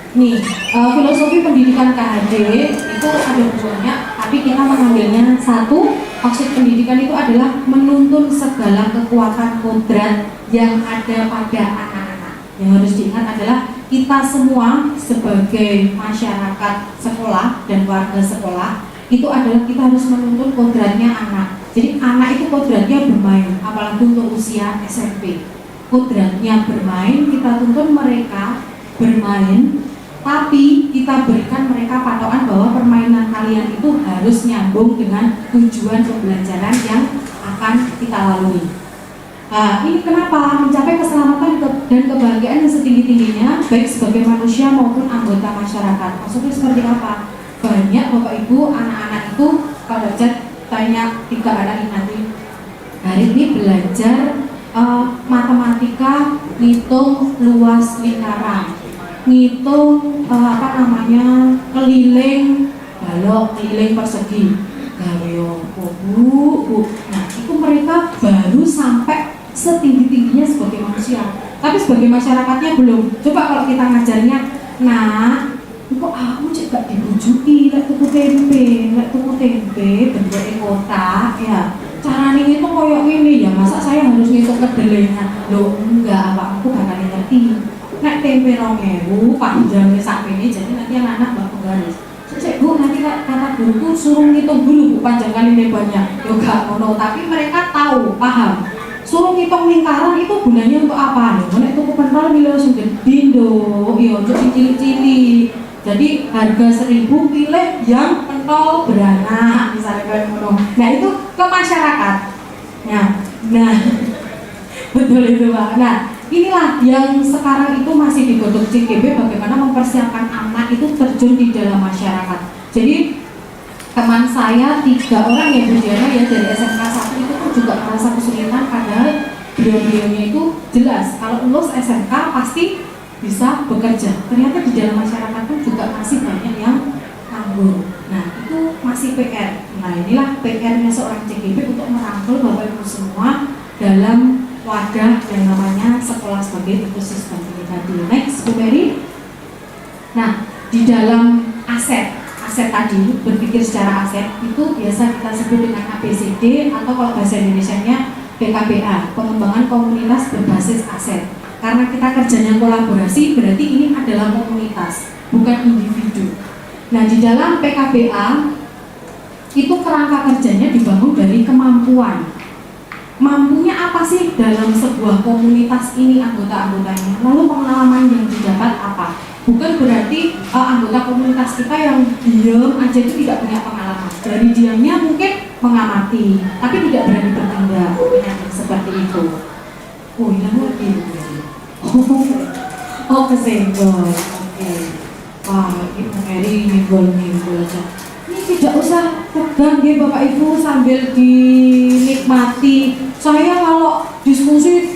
nih filosofi pendidikan KHD itu ada banyak, tapi kita mengambilnya satu. Maksud pendidikan itu adalah menuntun segala kekuatan kodrat yang ada pada anak-anak. Yang harus diingat adalah kita semua sebagai masyarakat sekolah dan warga sekolah itu adalah kita harus menuntun kodratnya anak. Jadi anak itu kodratnya bermain, apalagi untuk usia SMP. Kodratnya bermain, kita tuntun mereka bermain, tapi kita berikan mereka patokan bahwa permainan kalian itu harus nyambung dengan tujuan pembelajaran yang akan kita lalui. Nah, ini kenapa? Mencapai keselamatan dan kebahagiaan yang setinggi-tingginya, baik sebagai manusia maupun anggota masyarakat. Maksudnya seperti apa? Banyak Bapak Ibu, anak-anak itu kalau tanya 3 anak ini nanti hari ini belajar matematika, ngitung luas lingkaran, ngitung keliling balok, keliling persegi. Gayo, bu. Nah, itu mereka baru sampai setinggi-tingginya sebagai manusia. Tapi sebagai masyarakatnya belum. Coba kalau kita ngajarnya, nah, kok aku cek gak dibujuki, lek tuku tempe, bentuknya kotak, ya. Caranya itu koyok ini ya, masa saya harus ngitung kedelainya? Loh, enggak, apa aku bakal ngerti. nek tempe 2.000 panjangnya sampai ini, jadi nanti anak-anak bakal garis. Cek Bu, nanti kata guruku suruh ngitung dulu Bu, panjang kali lebarnya. Yo gak ngono, tapi mereka tahu, paham. Suruh ngitung lingkaran itu gunanya untuk apa? Nek tuku pentol milo sing gedindo, yo untuk cilik-cilik. Jadi harga 1.000 pilih yang pentol beranak, misalnya kayak ngono. Nah itu ke masyarakat. Nah betul itu Pak. Nah inilah yang sekarang itu masih digodok CGB, bagaimana mempersiapkan anak itu terjun di dalam masyarakat. Jadi teman saya 3 orang yang berjana ya dari SMK 1 itu pun juga merasa kesulitan, padahal beliau-beliaunya itu jelas kalau lulus SMK pasti bisa bekerja. Ternyata di dalam masyarakat pun juga masih banyak yang nganggur. Nah itu masih PR. Nah inilah PR-nya seorang CGB untuk merangkul Bapak Ibu semua dalam wadah yang namanya sekolah sebagai ekosistem ini tadi. Next, Bu Mary. Nah, di dalam aset tadi, berpikir secara aset itu biasa kita sebut dengan ABCD atau kalau bahasa Indonesianya PKBA, pengembangan komunitas berbasis aset. Karena kita kerjanya kolaborasi, berarti ini adalah komunitas, bukan individu. Nah, di dalam PKBA itu kerangka kerjanya dibangun dari kemampuan. Mampunya apa sih dalam sebuah komunitas ini anggota-anggotanya, lalu pengalaman yang didapat apa. Bukan berarti anggota komunitas kita yang diam aja itu tidak punya pengalaman. Dari diamnya mungkin mengamati, tapi tidak berani bertindak, seperti itu. Oh hilang lagi. Oh kesenggol. Oke. Wah Ibu Mary nyenggol aja. Ini tidak usah pegang ya Bapak Ibu sambil dinikmati. Saya kalau diskusi,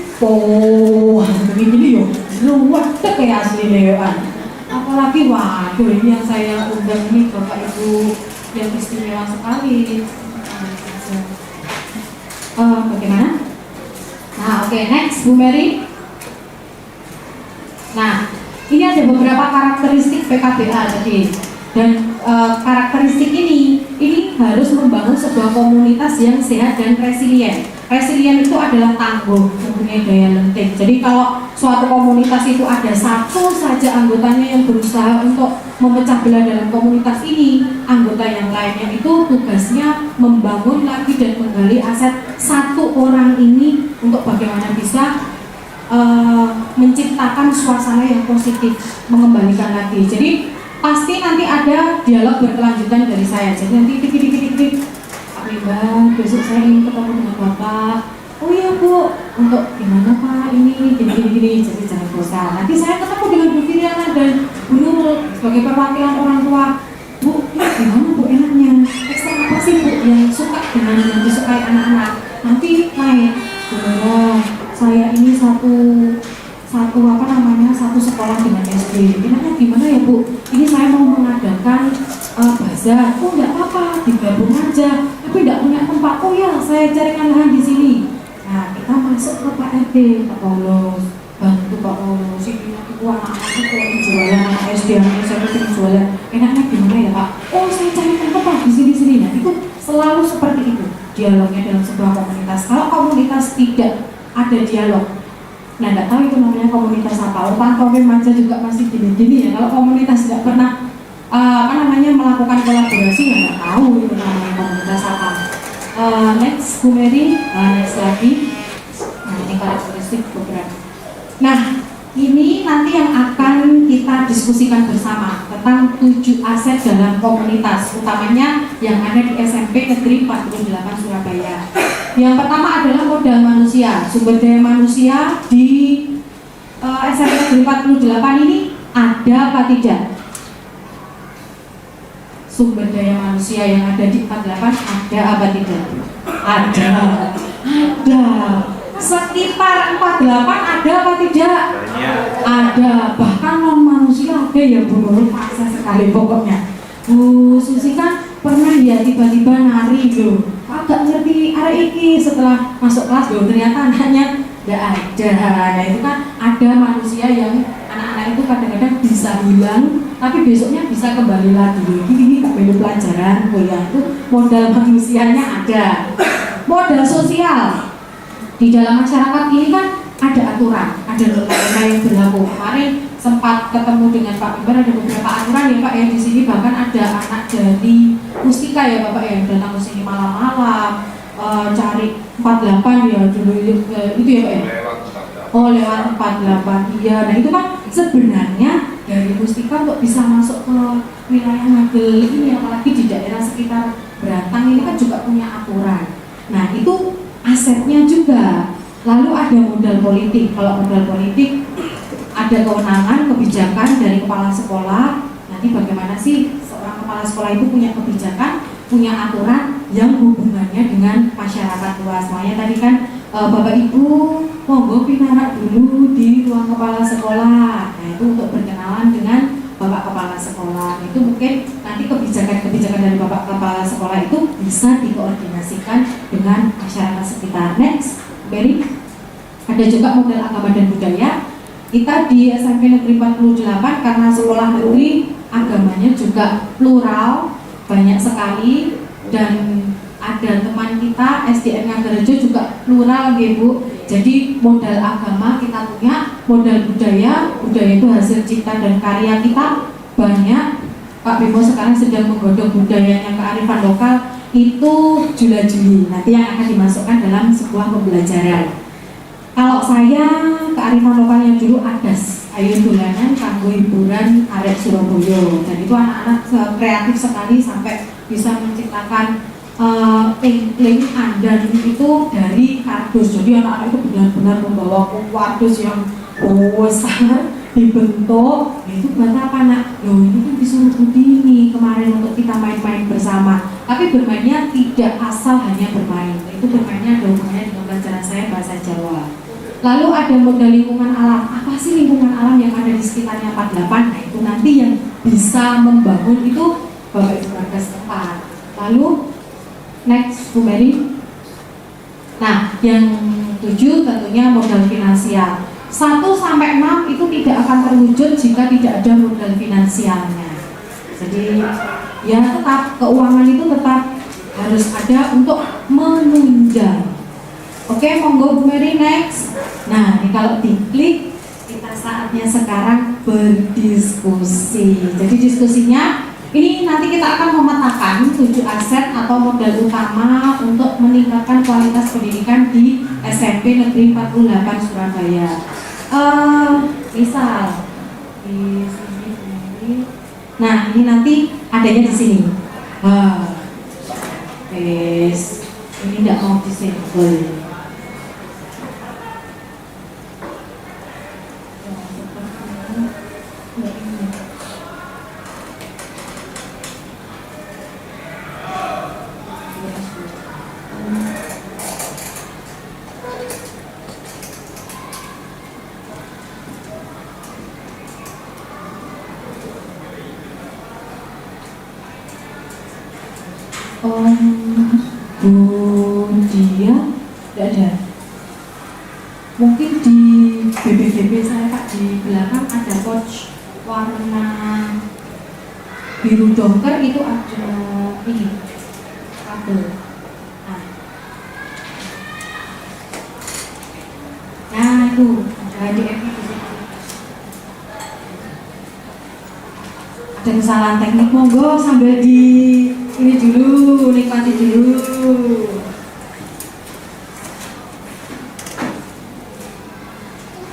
gini yo, luwet kayak asli lewan. Apalagi waduh ini yang saya undang nih Bapak Ibu yang istimewa sekali. Bagaimana? Nah oke, next Bu Mary. Nah ini ada beberapa karakteristik PKBA tadi. Dan karakteristik ini harus membangun sebuah komunitas yang sehat dan resilient. Resilient itu adalah tangguh, mempunyai daya lenting. Jadi kalau suatu komunitas itu ada satu saja anggotanya yang berusaha untuk memecah belah dalam komunitas ini, anggota yang lainnya itu tugasnya membangun lagi dan menggali aset satu orang ini untuk bagaimana bisa menciptakan suasana yang positif, mengembalikan lagi. Jadi pasti nanti ada dialog berkelanjutan dari saya. Jadi nanti dikit-dikit Pak Limba, besok saya ingin ketemu dengan Bapak. Oh iya Bu, untuk gimana Pak ini gini. Jadi jangan bosan. Nanti saya ketemu dengan Bu Firiana dan Bu Nurul sebagai perwakilan orang tua. Bu, gimana Bu enaknya? Ekstra apa sih Bu yang suka dengan yang disukai anak-anak? Nanti naik. Bu, saya ini satu sekolah dengan SD. Enaknya gimana ya Bu? Ini saya mau mengadakan bazar. Oh enggak apa-apa, digabung aja. Tapi enggak punya tempat. Oh ya, saya carikan lahan di sini. Nah, kita masuk ke Pak RT, Pak Paulos. Bantu Pak Paulos. Ini aku anak-anak itu jualan anak SD, anak SMP jualan. Enaknya gimana ya Pak? Oh, saya carikan tempat di sini. Nah, itu selalu seperti itu dialognya dalam sebuah komunitas. Kalau komunitas tidak ada dialog, nah nggak tahu itu namanya komunitas apa. Pantomim aja juga masih gini-gini ya. Kalau komunitas tidak pernah melakukan kolaborasi, ya nggak tahu itu namanya komunitas apa. Next Bu Mary, next lagi. Nah ini karakteristik program. Nah ini nanti yang akan kita diskusikan bersama tentang 7 aset dalam komunitas, utamanya yang ada di SMP Negeri 48 Surabaya. Yang pertama adalah modal manusia, sumber daya manusia di SMP Negeri 48 ini ada apa tidak? Sumber daya manusia yang ada di 48 ada apa tidak? Ada. Sekitar 48 ada apa tidak? Ada. Bahkan non manusia ada ya Bu Nurul, paksa sekali pokoknya. Bu Susi kan pernah ya tiba-tiba nari loh. Agak ngerti arah iki setelah masuk kelas loh, ternyata anaknya nggak ada. Nah itu kan ada manusia yang anak-anak itu kadang-kadang bisa hilang, tapi besoknya bisa kembali lagi. Ini tak perlu pelajaran kuliah itu modal manusianya ada. Modal sosial di dalam masyarakat ini kan ada aturan, ada norma yang berlaku. Kemarin sempat ketemu dengan Pak Mimbar, ada beberapa aturan ya Pak ya di sini, bahkan ada anak dari Mustika ya Bapak ya, datang ke sini malam-malam, cari 48 ya dulu itu ya Pak ya. Oh lewat 48 iya. Nah itu kan sebenarnya dari Mustika untuk bisa masuk ke wilayah Magel ini, apalagi di daerah sekitar Berantang ini kan juga punya aturan. Nah itu asetnya juga. Lalu ada modal politik. Kalau modal politik ada kewenangan kebijakan dari kepala sekolah. Nanti bagaimana sih seorang kepala sekolah itu punya kebijakan, punya aturan yang hubungannya dengan masyarakat luas. Makanya tadi kan Bapak Ibu monggo pinarak dulu di ruang kepala sekolah. Nah itu untuk berkenalan dengan Bapak Kepala Sekolah. Itu mungkin nanti kebijakan-kebijakan dari Bapak Kepala Sekolah itu bisa dikoordinasikan dengan masyarakat sekitar. Next, Beri. Ada juga model agama dan budaya. Kita di SMP Negeri 48 karena sekolah negeri agamanya juga plural, banyak sekali, dan ada teman kita SDN Ngagarejo juga plural ya Bu. Jadi modal agama kita punya, modal budaya itu hasil cipta dan karya kita banyak. Pak Bimo sekarang sedang menggodok budayanya kearifan lokal itu Jula-Juli, nanti yang akan dimasukkan dalam sebuah pembelajaran. Kalau saya kearifan lokalnya dulu adas, ayo dolanan, kanggo hiburan, arek Surabaya, dan itu anak-anak kreatif sekali sampai bisa menciptakan tengkling andan itu dari kardus. Jadi anak-anak itu benar-benar membawa kardus yang besar dibentuk. Itu buat apa nak? Loh ini kan disuruh Budini kemarin untuk kita main-main bersama. Tapi bermainnya tidak asal hanya bermain. Itu bermainnya ada hubungannya dengan pelajaran saya bahasa Jawa. Lalu ada modal lingkungan alam. Apa sih lingkungan alam yang ada di sekitarnya 48? Nah itu nanti yang bisa membangun itu Bapak Ibu warga setempat. Lalu next, Bu Mary. Nah, yang 7 tentunya modal finansial. 1 sampai 6 itu tidak akan terwujud jika tidak ada modal finansialnya. Jadi, ya tetap keuangan itu tetap harus ada untuk menunjang. Oke, monggo Bu Mary next. Nah, ini kalau diklik, kita saatnya sekarang berdiskusi. Jadi diskusinya ini nanti kita akan memetakan 7 aset atau modal utama untuk meningkatkan kualitas pendidikan di SMP Negeri 48 Surabaya. Misal di sini. Nah, ini nanti adanya di sini. Ini tidak mau disebut. Dia tidak ada. Mungkin di BBBB saya Pak di belakang ada pouch warna biru dongker, itu ada ini kabel. Nah itu ada HDMI di situ. Ada kesalahan teknik, monggo sambil di ini dulu, nikmati dulu.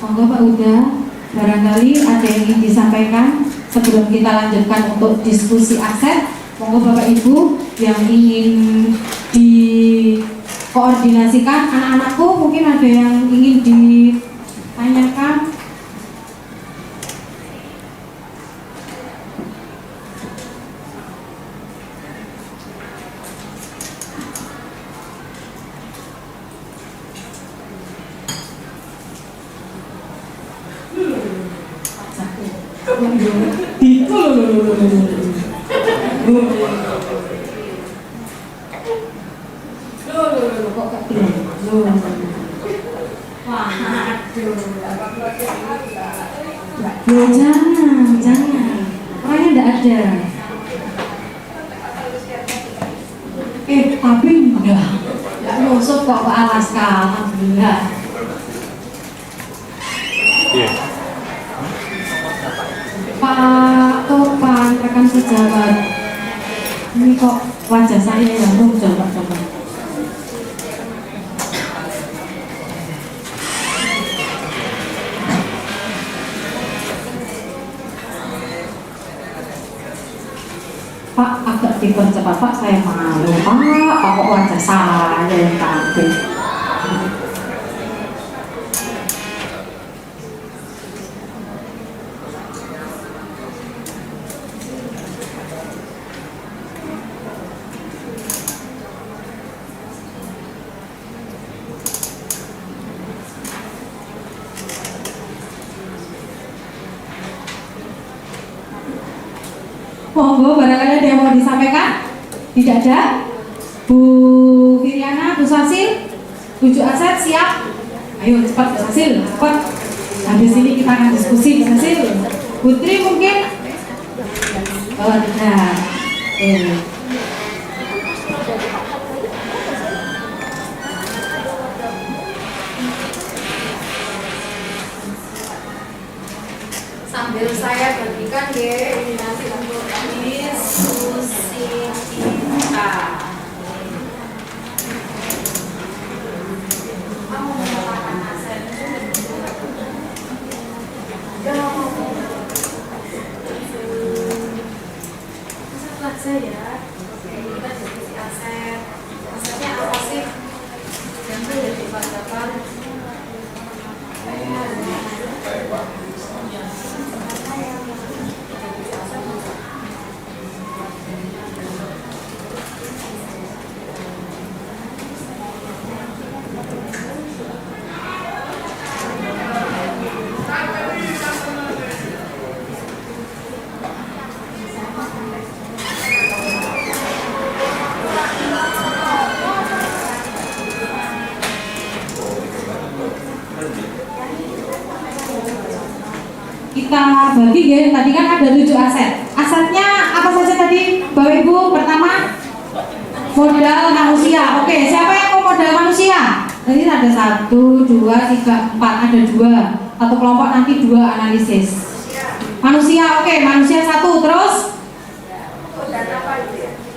Monggo Pak Uda, barangkali ada yang ingin disampaikan sebelum kita lanjutkan untuk diskusi aset. Monggo Bapak Ibu yang ingin dikoordinasikan, anak-anakku mungkin ada yang ingin ditanyakan. Jangan. Orangnya enggak ada. Tapi enggak nyusup kok ke Alaska, alhamdulillah. sejawat. Ini kok wajah saya yang muncul, Pak, coba. Pak, agak dipercepat, Pak, saya malu. Pak, kok wajah saya yang kaget. Monggo, barangkali ada yang mau disampaikan? Tidak ada? Bu Firiana, Bu Sasil, Bu Aset, siap? Ayo cepat Bu Sasil, cepat. Habis ini kita akan diskusi Bu Sasil. Putri mungkin? Oh tidak. Sambil saya bagikan ya, ini nanti untuk Miss Susita. Kamu mengatakan aset. Aset saya. Oke, kita diskusi aset. Asetnya apa sih? Yang sudah dibacakan. Kita bagi ya, tadi kan ada 7 aset. Asetnya apa saja tadi, Bapak Ibu? Pertama, modal manusia. Oke, siapa yang mau modal manusia? Tadi ada 1, 2, 3, 4, ada 2. Satu kelompok nanti 2 analisis. Manusia, oke, manusia 1, terus?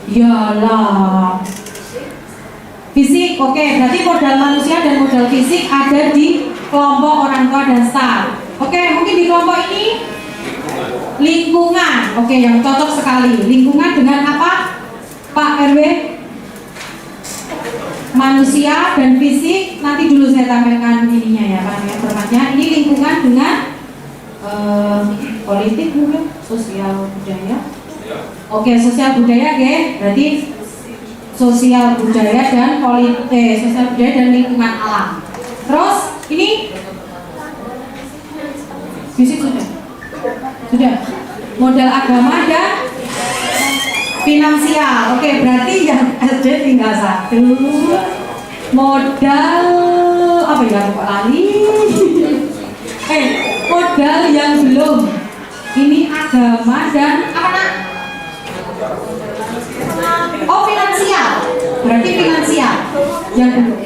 Yalah. Fisik, oke, berarti modal manusia dan modal fisik ada di kelompok orang tua dan staf. Oke, mungkin di kelompok ini lingkungan. Oke, yang cocok sekali. Lingkungan dengan apa, Pak RW? Manusia dan fisik. Nanti dulu saya tampilkan ininya ya, Pak, formatnya. Ini lingkungan dengan politik mungkin, sosial budaya. Oke, sosial budaya, oke. Berarti sosial budaya dan politik, sosial budaya dan lingkungan alam. Terus ini fisik sudah modal agama dan finansial. Oke, berarti yang SD tinggal 1. Modal apa ya, Pak lali? Modal yang belum. Ini agama dan apa nak? Oh, finansial. Berarti finansial yang belum.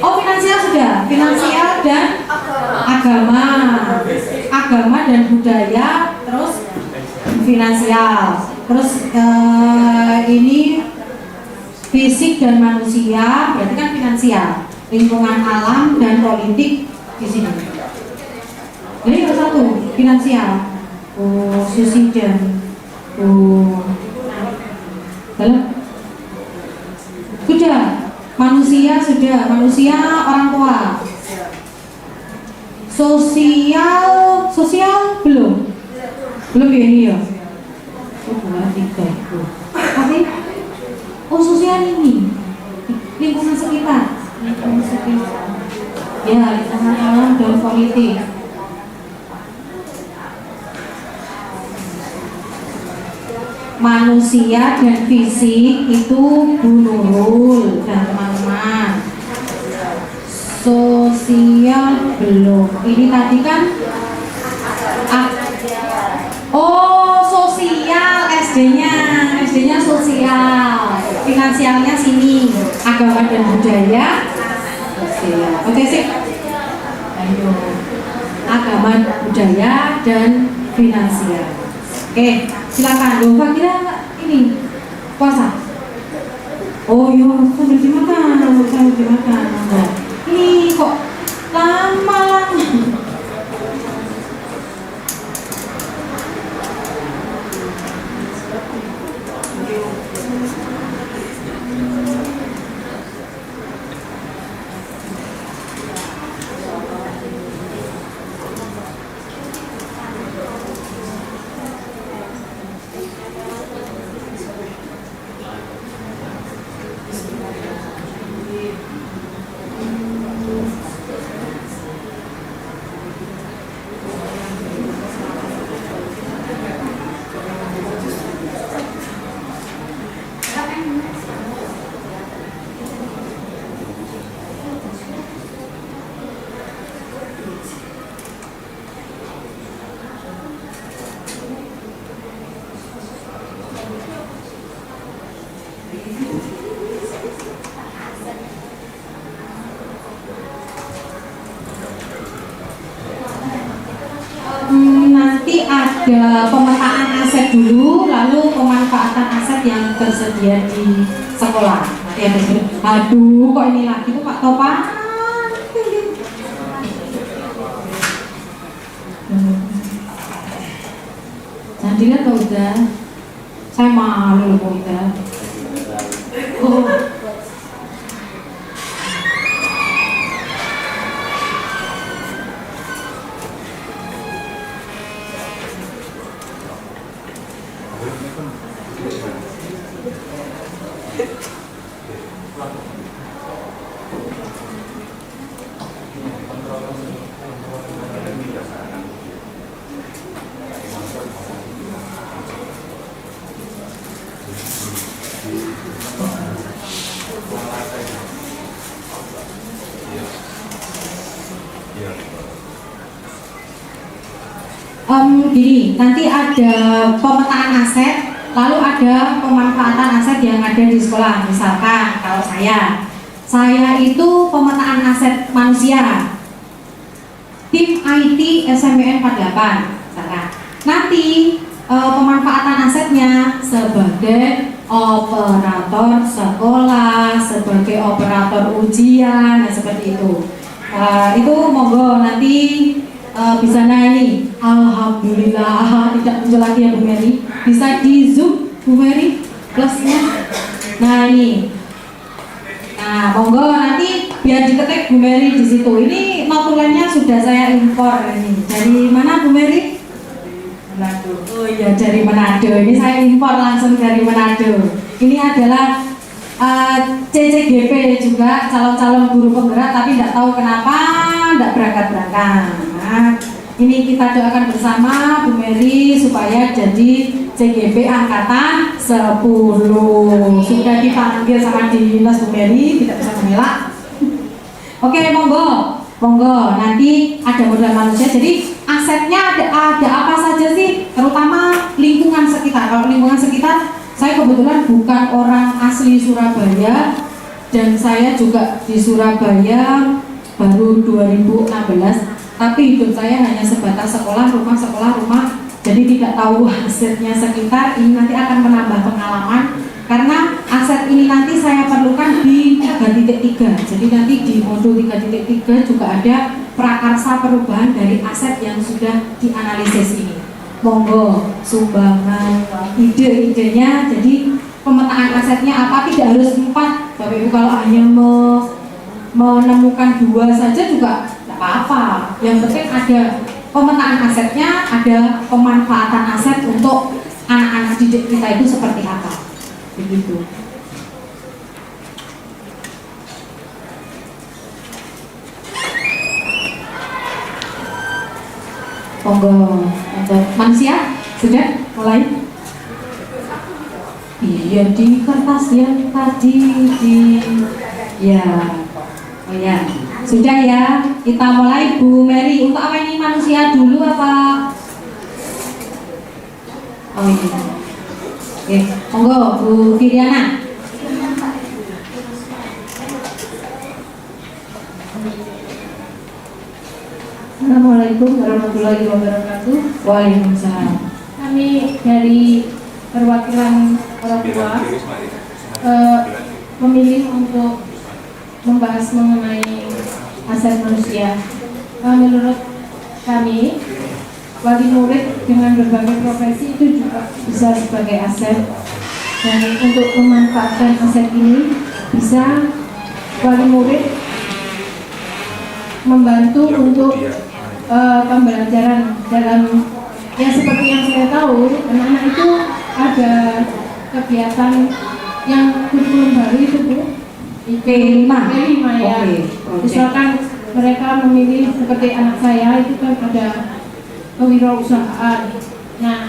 Oh, finansial sudah. Finansial dan agama dan budaya, terus finansial, terus ini fisik dan manusia, berarti kan finansial, lingkungan alam dan politik di sini. Jadi yang 1 finansial. Oh, Susi dan dalam sudah manusia orang tua. Sosial belum ya ini ya. Oh, 2, 3. Tapi sosial ini lingkungan sekitar. Ya, lingkungan alam dan politik. Manusia dan fisik itu Bu Nurul dan teman-teman. Sosial belum. Ini tadi kan sosial SD-nya sosial. Finansialnya sini. Agama dan budaya sosial. Oke sih. Ayo. Agama, budaya dan finansial. Oke, silakan. Loh, Pak kira ini puasa. Oh iya, sambil dimakan. Nah, ini kok lama. Nanti ada pemetaan aset dulu, lalu pemanfaatan aset yang tersedia di sekolah. Nanti ada aduh, kok ini lagi tuh Pak Topan. Jangan dilihat kok udah. Saya malu kok udah. Oh. Gini, nanti ada pemetaan aset, lalu ada pemanfaatan aset yang ada di sekolah. Misalkan kalau saya itu pemetaan aset manusia, tim IT SMBN 48, misalkan. Nanti pemanfaatan asetnya sebagai operator sekolah, sebagai operator ujian, dan seperti itu. Itu monggo nanti bisa nyanyi. Alhamdulillah tidak muncul lagi ya Bu Mary. Bisa di zoom Bu Mary plusnya. Nah ini. Nah monggo nanti biar diketik Bu Mary di situ. Ini notulennya sudah saya impor ini. Dari mana Bu Mary? Manado. Oh iya dari Manado. Ini saya impor langsung dari Manado. Ini adalah CCGP juga, calon-calon guru penggerak, tapi tidak tahu kenapa tidak berangkat-berangkat. Nah, ini kita doakan bersama Bu Mary supaya jadi CGP angkatan 10. Sudah dipanggil sama dinas Bu Mary, tidak bisa mengelak. Oke, monggo. Nanti ada modal manusia. Jadi asetnya ada apa saja sih? Terutama lingkungan sekitar. Kalau lingkungan sekitar, saya kebetulan bukan orang asli Surabaya dan saya juga di Surabaya baru 2016, tapi hidup saya hanya sebatas sekolah rumah, jadi tidak tahu asetnya sekitar. Ini nanti akan menambah pengalaman karena aset ini nanti saya perlukan di 3.3. Jadi nanti di modul 3.3 juga ada prakarsa perubahan dari aset yang sudah dianalisis ini. Monggo sumbangan ide-idenya, jadi pemetaan asetnya apa, tidak harus 4 Bapak Ibu. Kalau hanya menemukan 2 saja juga tidak apa-apa, yang penting ada pemetaan asetnya, ada pemanfaatan aset untuk anak-anak didik kita itu seperti apa, begitu. Monggo, manusia sudah mulai. Iya di kertas yang tadi oh ya sudah ya, kita mulai Bu Mary. Untuk apa ini, manusia dulu apa? Oh iya. Oke, monggo Bu Firiana. Assalamualaikum warahmatullahi wabarakatuh. Waalaikumsalam. kami dari perwakilan orang tua memilih untuk membahas mengenai aset manusia. Menurut kami, wali murid dengan berbagai profesi itu juga bisa sebagai aset, dan untuk memanfaatkan aset ini bisa wali murid membantu untuk pembelajaran dalam, ya seperti yang saya tahu, anak-anak itu ada kegiatan yang kurikulum baru itu Bu, P5 ya. Oke. Misalkan mereka memilih seperti anak saya itu kan ada kewirausahaan. Nah,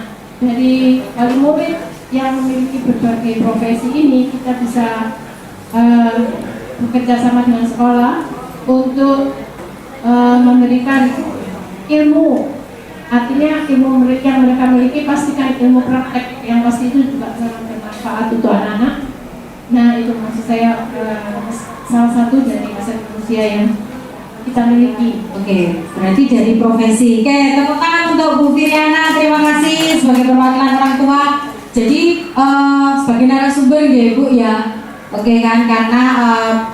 dari wali murid yang memiliki berbagai profesi ini, kita bisa bekerja sama dengan sekolah untuk memberikan ilmu. Artinya ilmu yang mereka miliki pastikan ilmu praktek yang pasti itu juga sangat bermanfaat untuk anak-anak. Nah, itu maksud saya salah satu dari aset manusia yang kita miliki. Oke, berarti dari profesi. Oke, tepuk tangan untuk Bu Firiana. Terima kasih sebagai perwakilan orang tua. Jadi sebagai narasumber ya Ibu ya. Oke kan, karena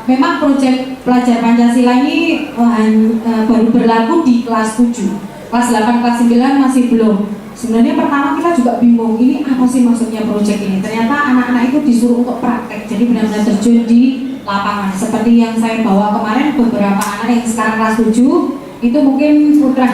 memang proyek pelajar Pancasila ini baru berlaku di kelas 7. Kelas 8, kelas 9 masih belum. Sebenarnya pertama kita juga bingung, ini apa sih maksudnya proyek ini? Ternyata anak-anak itu disuruh untuk praktek, jadi benar-benar terjun di lapangan. Seperti yang saya bawa kemarin, beberapa anak yang sekarang kelas 7 itu mungkin putra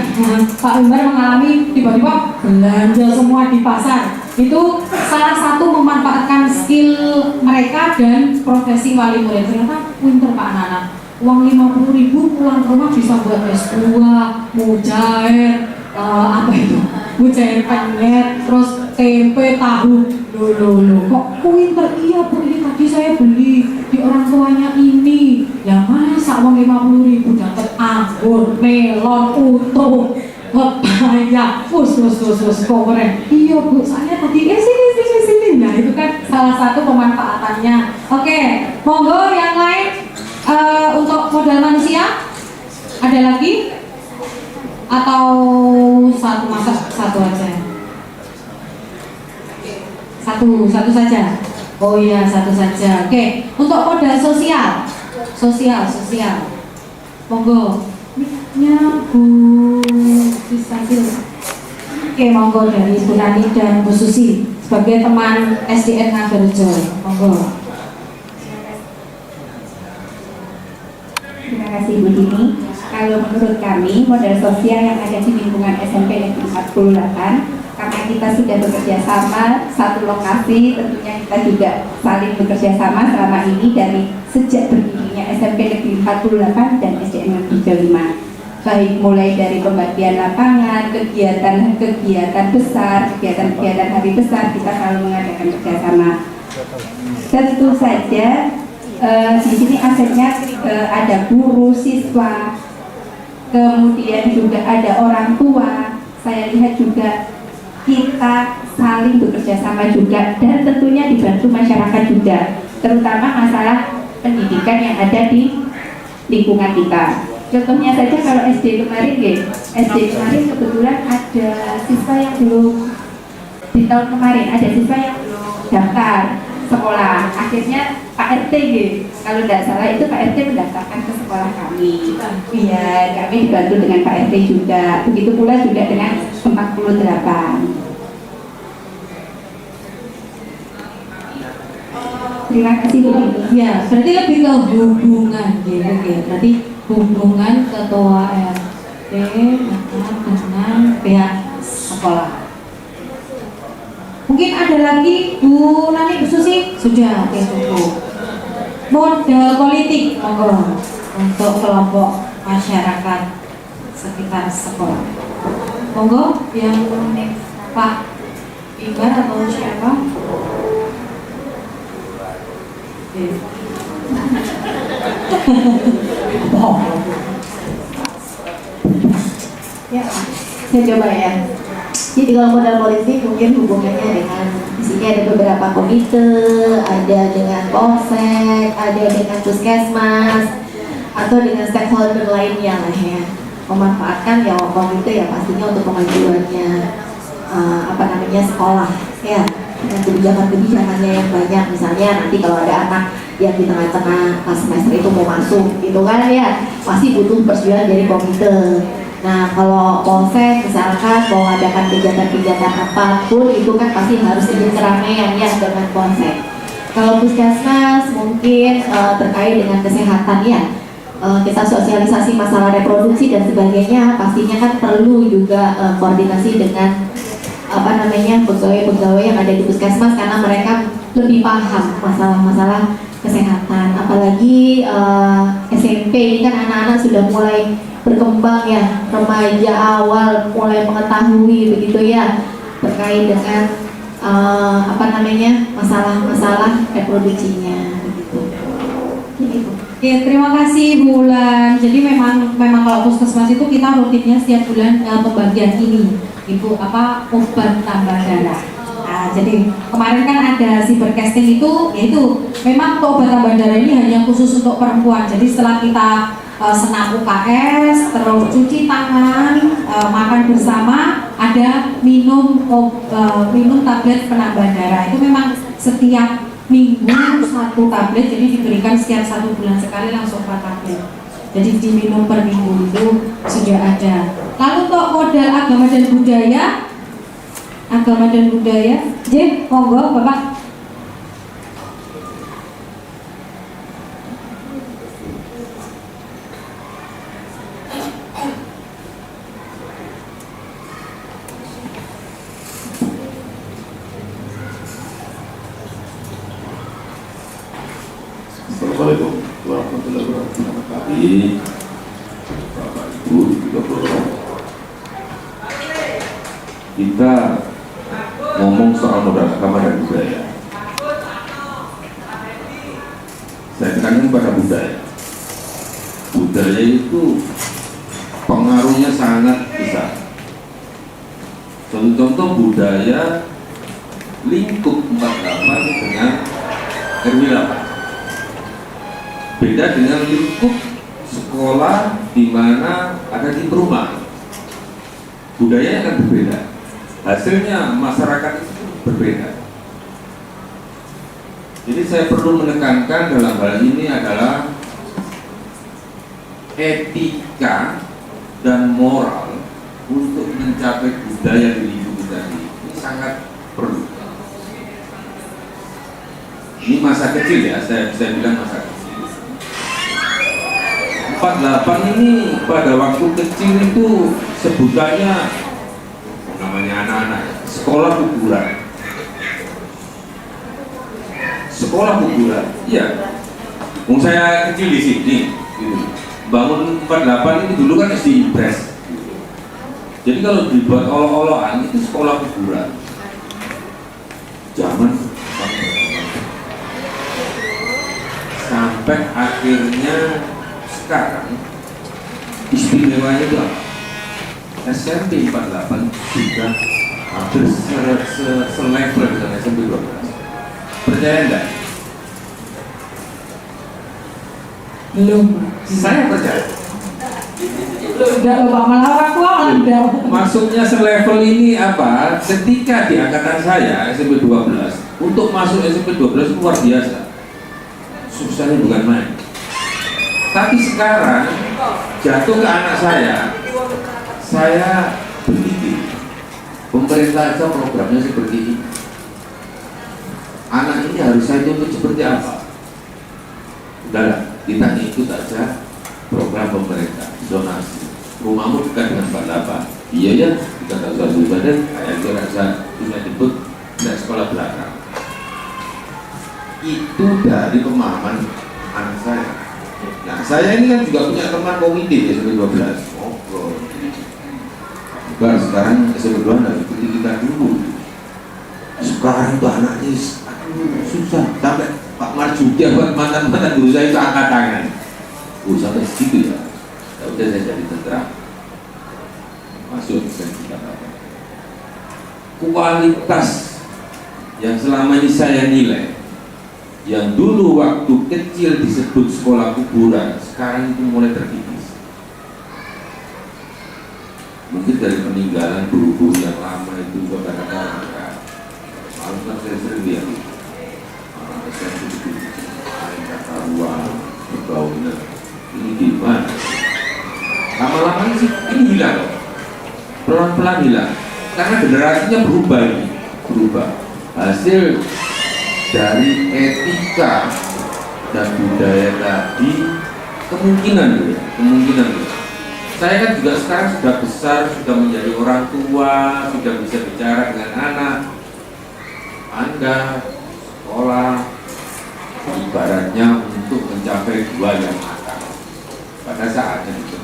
Pak Umar mengalami tiba-tiba belanja semua di pasar. Itu salah satu memanfaatkan skill mereka dan profesi wali murid. Ternyata pinter Pak anak-anak. Uang 50.000 pulang ke rumah bisa buat es buah, mujair, apa itu? Mujair penyet, terus tempe, tahu. Loh, kok pinter? Iya Bu, ini tadi saya beli di orang tuanya ini. Ya masa uang 50.000 dapat anggur, melon, utuh, pepaya, kos keren. Iya Bu, saya tadi sini. Nah itu kan salah satu pemanfaatannya. Oke, monggo yang lain. Untuk modal manusia ada lagi atau satu aja? Satu saja. Oh iya, satu saja. Oke, untuk modal sosial. Monggo. Miknya Bu Sisasil. Oke, monggo dari Bu Nani dan Bu Susi sebagai teman SDN Ngagarjo. Monggo. Terima kasih Bu Dini. Kalau menurut kami modal sosial yang ada di lingkungan SMP Negeri 48, karena kita sudah bekerja sama satu lokasi, tentunya kita juga saling bekerja sama selama ini dari sejak berdirinya SMP Negeri 48 dan SDN Negeri 5. Baik mulai dari pembagian lapangan, kegiatan besar, kegiatan hari besar, kita selalu mengadakan kerjasama. Tentu saja di sini asetnya ada guru, siswa, kemudian juga ada orang tua. Saya lihat juga kita saling bekerja sama juga, dan tentunya dibantu masyarakat juga, terutama masalah pendidikan yang ada di lingkungan kita. Contohnya saja kalau SD kemarin kebetulan ada siswa yang belum, di tahun kemarin ada siswa yang belum daftar sekolah. Akhirnya Pak RT kalau tidak salah itu Pak RT mendaftarkan ke sekolah kami. Iya, kami dibantu dengan Pak RT juga. Begitu pula juga dengan 48. Terima kasih Bu. Ya, berarti lebih ke hubungan gitu ya. Berarti hubungan ketua RT dengan pihak sekolah. Mungkin ada lagi Bu Nani, Bu Susi? Sudah, oke cukup. Modal politik, monggo, untuk kelompok masyarakat sekitar sekolah. Monggo, yang Pak Ibar atau siapa? Ya, saya coba ya. Jadi kalau modal politik mungkin hubungannya dengan di sini ada beberapa komite, ada dengan polsek, ada dengan puskesmas, atau dengan stakeholder lainnya lah ya. Memanfaatkan ya komite ya pastinya untuk kemajuannya sekolah ya, dengan kebijakan-kebijakannya yang banyak. Misalnya nanti kalau ada anak yang di tengah-tengah semester itu mau masuk gitu kan ya, pasti butuh persetujuan dari komite. Nah kalau polsek misalkan mau mengadakan kegiatan-kegiatan apapun itu kan pasti harus izin keramaian ya dengan polsek. Kalau puskesmas mungkin terkait dengan kesehatan ya, kita sosialisasi masalah reproduksi dan sebagainya, pastinya kan perlu juga koordinasi dengan pegawai-pegawai yang ada di puskesmas, karena mereka lebih paham masalah-masalah kesehatan. Apalagi SMP ini kan anak-anak sudah mulai berkembang ya, remaja awal mulai mengetahui begitu ya terkait dengan masalah-masalah reproduksinya begitu. Oke, terima kasih Bu Wulan. Jadi memang kalau puskesmas itu kita rutinnya setiap bulan pembagian ini, Ibu obat tambah darah. Nah, jadi kemarin kan ada cybercasting itu, yaitu memang untuk obat tambah darah ini hanya khusus untuk perempuan. Jadi setelah kita senam UKS, terus cuci tangan, makan bersama, ada minum tablet penambah darah. Itu memang setiap minggu 1 tablet, jadi diberikan setiap 1 bulan sekali langsung 4 tablet. Jadi diminum per minggu itu sudah ada. Lalu untuk modal agama dan budaya, J, monggo Bapak. Assalamualaikum warahmatullahi wabarakatuh. Bapak Ibu, kita ngomong soal modal agama dan budaya. Saya tekankan pada budaya. Budaya itu pengaruhnya sangat besar. Contoh budaya lingkup 48 dengan RW 8. Beda dengan lingkup sekolah di mana ada di perumahan. Budayanya akan berbeda. Hasilnya masyarakat itu berbeda. Jadi saya perlu menekankan dalam hal ini adalah etika dan moral untuk mencapai budaya di lingkup kita ini sangat perlu. Ini masa kecil ya, saya bilang masa kecil. 48 ini pada waktu kecil itu sebutannya namanya anak-anak sekolah kuburan. Sekolah kuburan, iya. Saya kecil di sini, gitu. Bangun 48 ini dulu kan SD Impres. Jadi kalau dibuat olok-olokan itu sekolah kuburan. Zaman sampai akhirnya sekarang istimewanya itu apa? SMP 48 sudah hampir selevel dengan SMP 12. Percaya enggak? Belum. Saya percaya. Udah Bapak malah ada. Maksudnya selevel ini apa? Ketika di angkatan saya SMP 12, untuk masuk SMP 12 luar biasa. Susahnya bukan main. Tapi sekarang jatuh ke anak saya berpikir pemerintah aja programnya seperti ini. Anak ini harus saya tuntut seperti apa? Udahlah, kita ikut aja program pemerintah, zonasi. Rumahmu dekat dengan 48. Iya ya, kita tak usah badan, kayak gue rasa punya jemput dari sekolah belakang. Itu dari pemahaman anak saya. Nah, saya ini kan juga punya teman komite di SMP 12. Bukan sekarang SMP 2 nggak ikuti kita dulu. Sekarang tuh anaknya susah. Sampai Pak Marjuki buat mantan-mantan guru saya itu angkat tangan. Sampai segitu ya. Ya udah saya jadi tentara. Masuk ke kita apa? Kualitas yang selama ini saya nilai, yang dulu waktu kecil disebut sekolah kuburan, sekarang itu mulai terkikis. mungkin dari peninggalan guru-guru yang lama itu kadang-kadang malu kan saya sering lihat SMP itu kata ruang pergaulan ini gimana? Lama-lama sih ini hilang, pelan-pelan hilang karena generasinya berubah ini, berubah hasil dari etika dan budaya tadi kemungkinan. Saya kan juga sekarang sudah besar, sudah menjadi orang tua, sudah bisa bicara dengan anak. Anda sekolah ibaratnya untuk mencapai dua yang matang pada saatnya itu.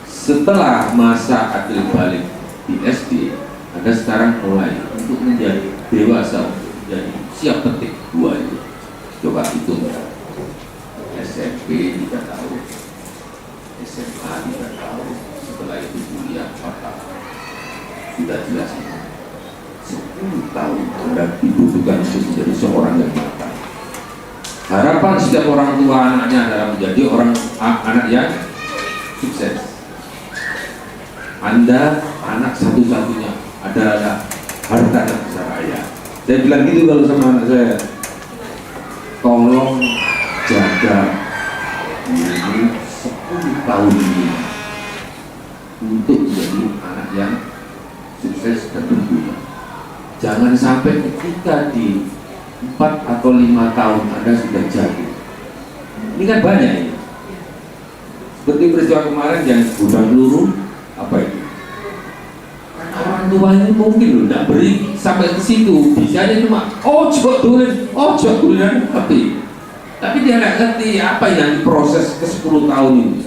Setelah masa adil balik di SD, Anda sekarang mulai untuk menjadi dewasa, untuk menjadi siap petik dua itu. Coba hitung ya. SMP 3 tahun, SMA 3 tahun, setelah itu kuliah 4 tahun. Sudah jelas ini. 10 tahun Anda dibutuhkan untuk menjadi seorang yang matang. Harapan setiap orang tua anaknya adalah menjadi anak yang sukses. Anda anak satu-satunya adalah harta dan besar ayah. Saya bilang gitu kalau sama anak saya. Tolong jaga diri 10 tahun ini untuk menjadi anak yang sukses dan berguna. Jangan sampai ketika di 4 atau 5 tahun Anda sudah jadi. Ini kan banyak ini. Seperti peristiwa kemarin yang gudang peluru, apa itu? Karena orang tua ini mungkin loh, tidak beri sampai ke situ. Bisanya cuma ojo tulen, tapi dia nggak ngerti apa yang proses ke 10 tahun ini.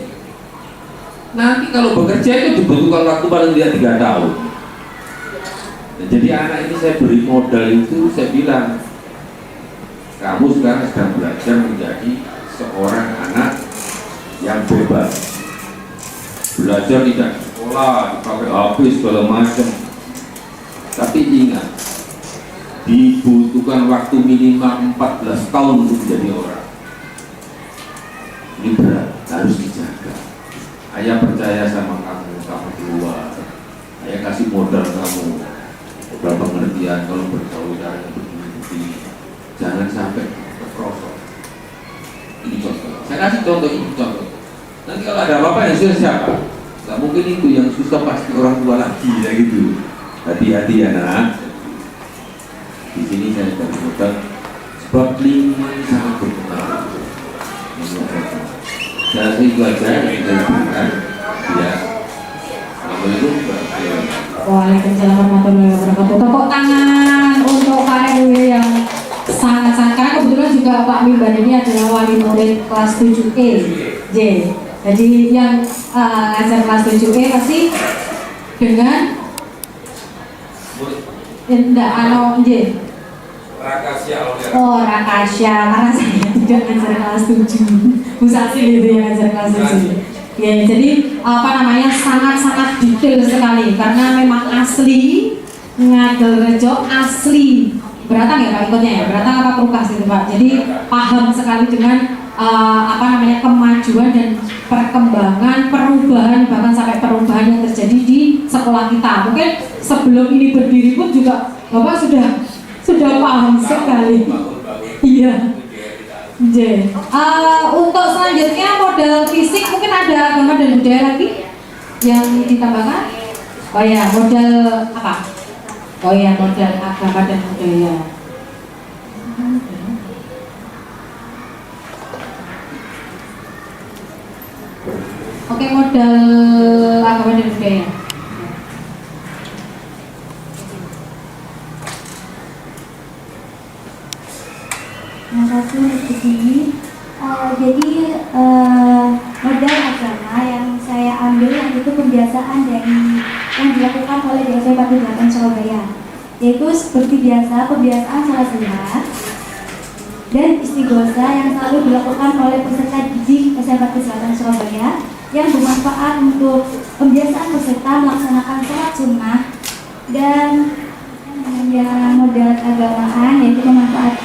Nanti kalau bekerja itu dibutuhkan waktu paling tidak 3 tahun. Nah, jadi anak ini saya beri modal itu, saya bilang, kamu sekarang sedang belajar menjadi seorang anak yang bebas. Belajar tidak sekolah, dipakai HP segala macam. Tapi ingat, dibutuhkan waktu minimal 14 tahun untuk menjadi orang. Ini berat, harus dijaga. Ayah percaya sama kamu keluar. Ayah kasih modal kamu, modal pengertian kalau bergaul caranya begini. Jangan sampai terperosok. Ini contoh. Saya kasih contoh ini contoh. Nanti kalau ada apa-apa yang susah siapa? Gak mungkin itu yang susah pasti orang tua lagi ya gitu. Hati-hati ya nak. Di sini saya sudah menyebutkan sebab 5 sangat berpengaruh. Saya itu aja yang kita berikan. Ya. Assalamualaikum warahmatullahi wabarakatuh. Waalaikumsalam warahmatullahi wabarakatuh. Tepuk tangan untuk Pak RW yang sangat-sangat, karena kebetulan juga Pak Mimban ini adalah wali murid kelas 7E J. Jadi yang ngajar kelas 7E pasti dengan J. Oh, Rakasya, karena saya tidak ngajar kelas 7. Bu Sasil itu yang ngajar kelas 7. Ya, jadi sangat-sangat detail sekali karena memang asli Ngadelrejo asli Beratang ya Pak ikutnya ya, Beratang apa Prukas itu Pak. Jadi paham sekali dengan kemajuan dan perkembangan, perubahan, bahkan sampai perubahan yang terjadi di sekolah kita. Mungkin sebelum ini berdiri pun juga Bapak sudah paham sekali. Iya. Untuk selanjutnya model fisik mungkin ada agama dan budaya lagi yang ditambahkan. Oh ya, model apa? Oh ya, model agama dan budaya. Oke, model agama dan budaya. Terima kasih untuk ini. Jadi modal agama yang saya ambil yang itu pembiasaan dari yang dilakukan oleh DSP 48 Surabaya, yaitu seperti biasa pembiasaan salat sunnah dan istighosa yang selalu dilakukan oleh peserta didik SMP 48 Surabaya yang bermanfaat untuk pembiasaan peserta melaksanakan salat sunnah dan yang modal keagamaan yaitu manfaat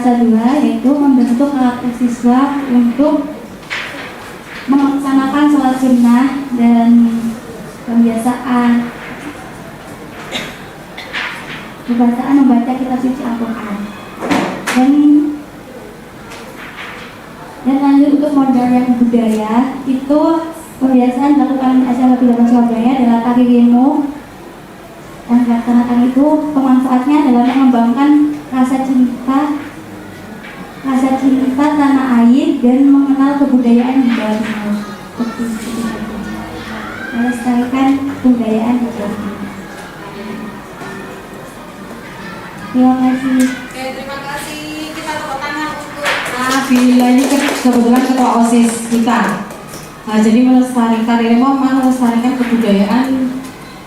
kedua yaitu membentuk karakter siswa untuk melaksanakan sholat sunnah dan pembiasaan membaca kitab suci Al-Quran. Dan lanjut untuk modal yang budaya itu pembiasaan dilakukan acara Bilangan Surabaya adalah tari remo, dan dilaksanakan itu pemanfaatnya adalah mengembangkan rasa cinta tanah air dan mengenal kebudayaan di Jawa Timur. Melestarikan kebudayaan di Jawa Timur. Terima kasih. Oke, terima kasih. Kita tepuk tangan untuk Bila ini kebetulan ketua OSIS kita. Nah, jadi melestarikan remo melestarikan kebudayaan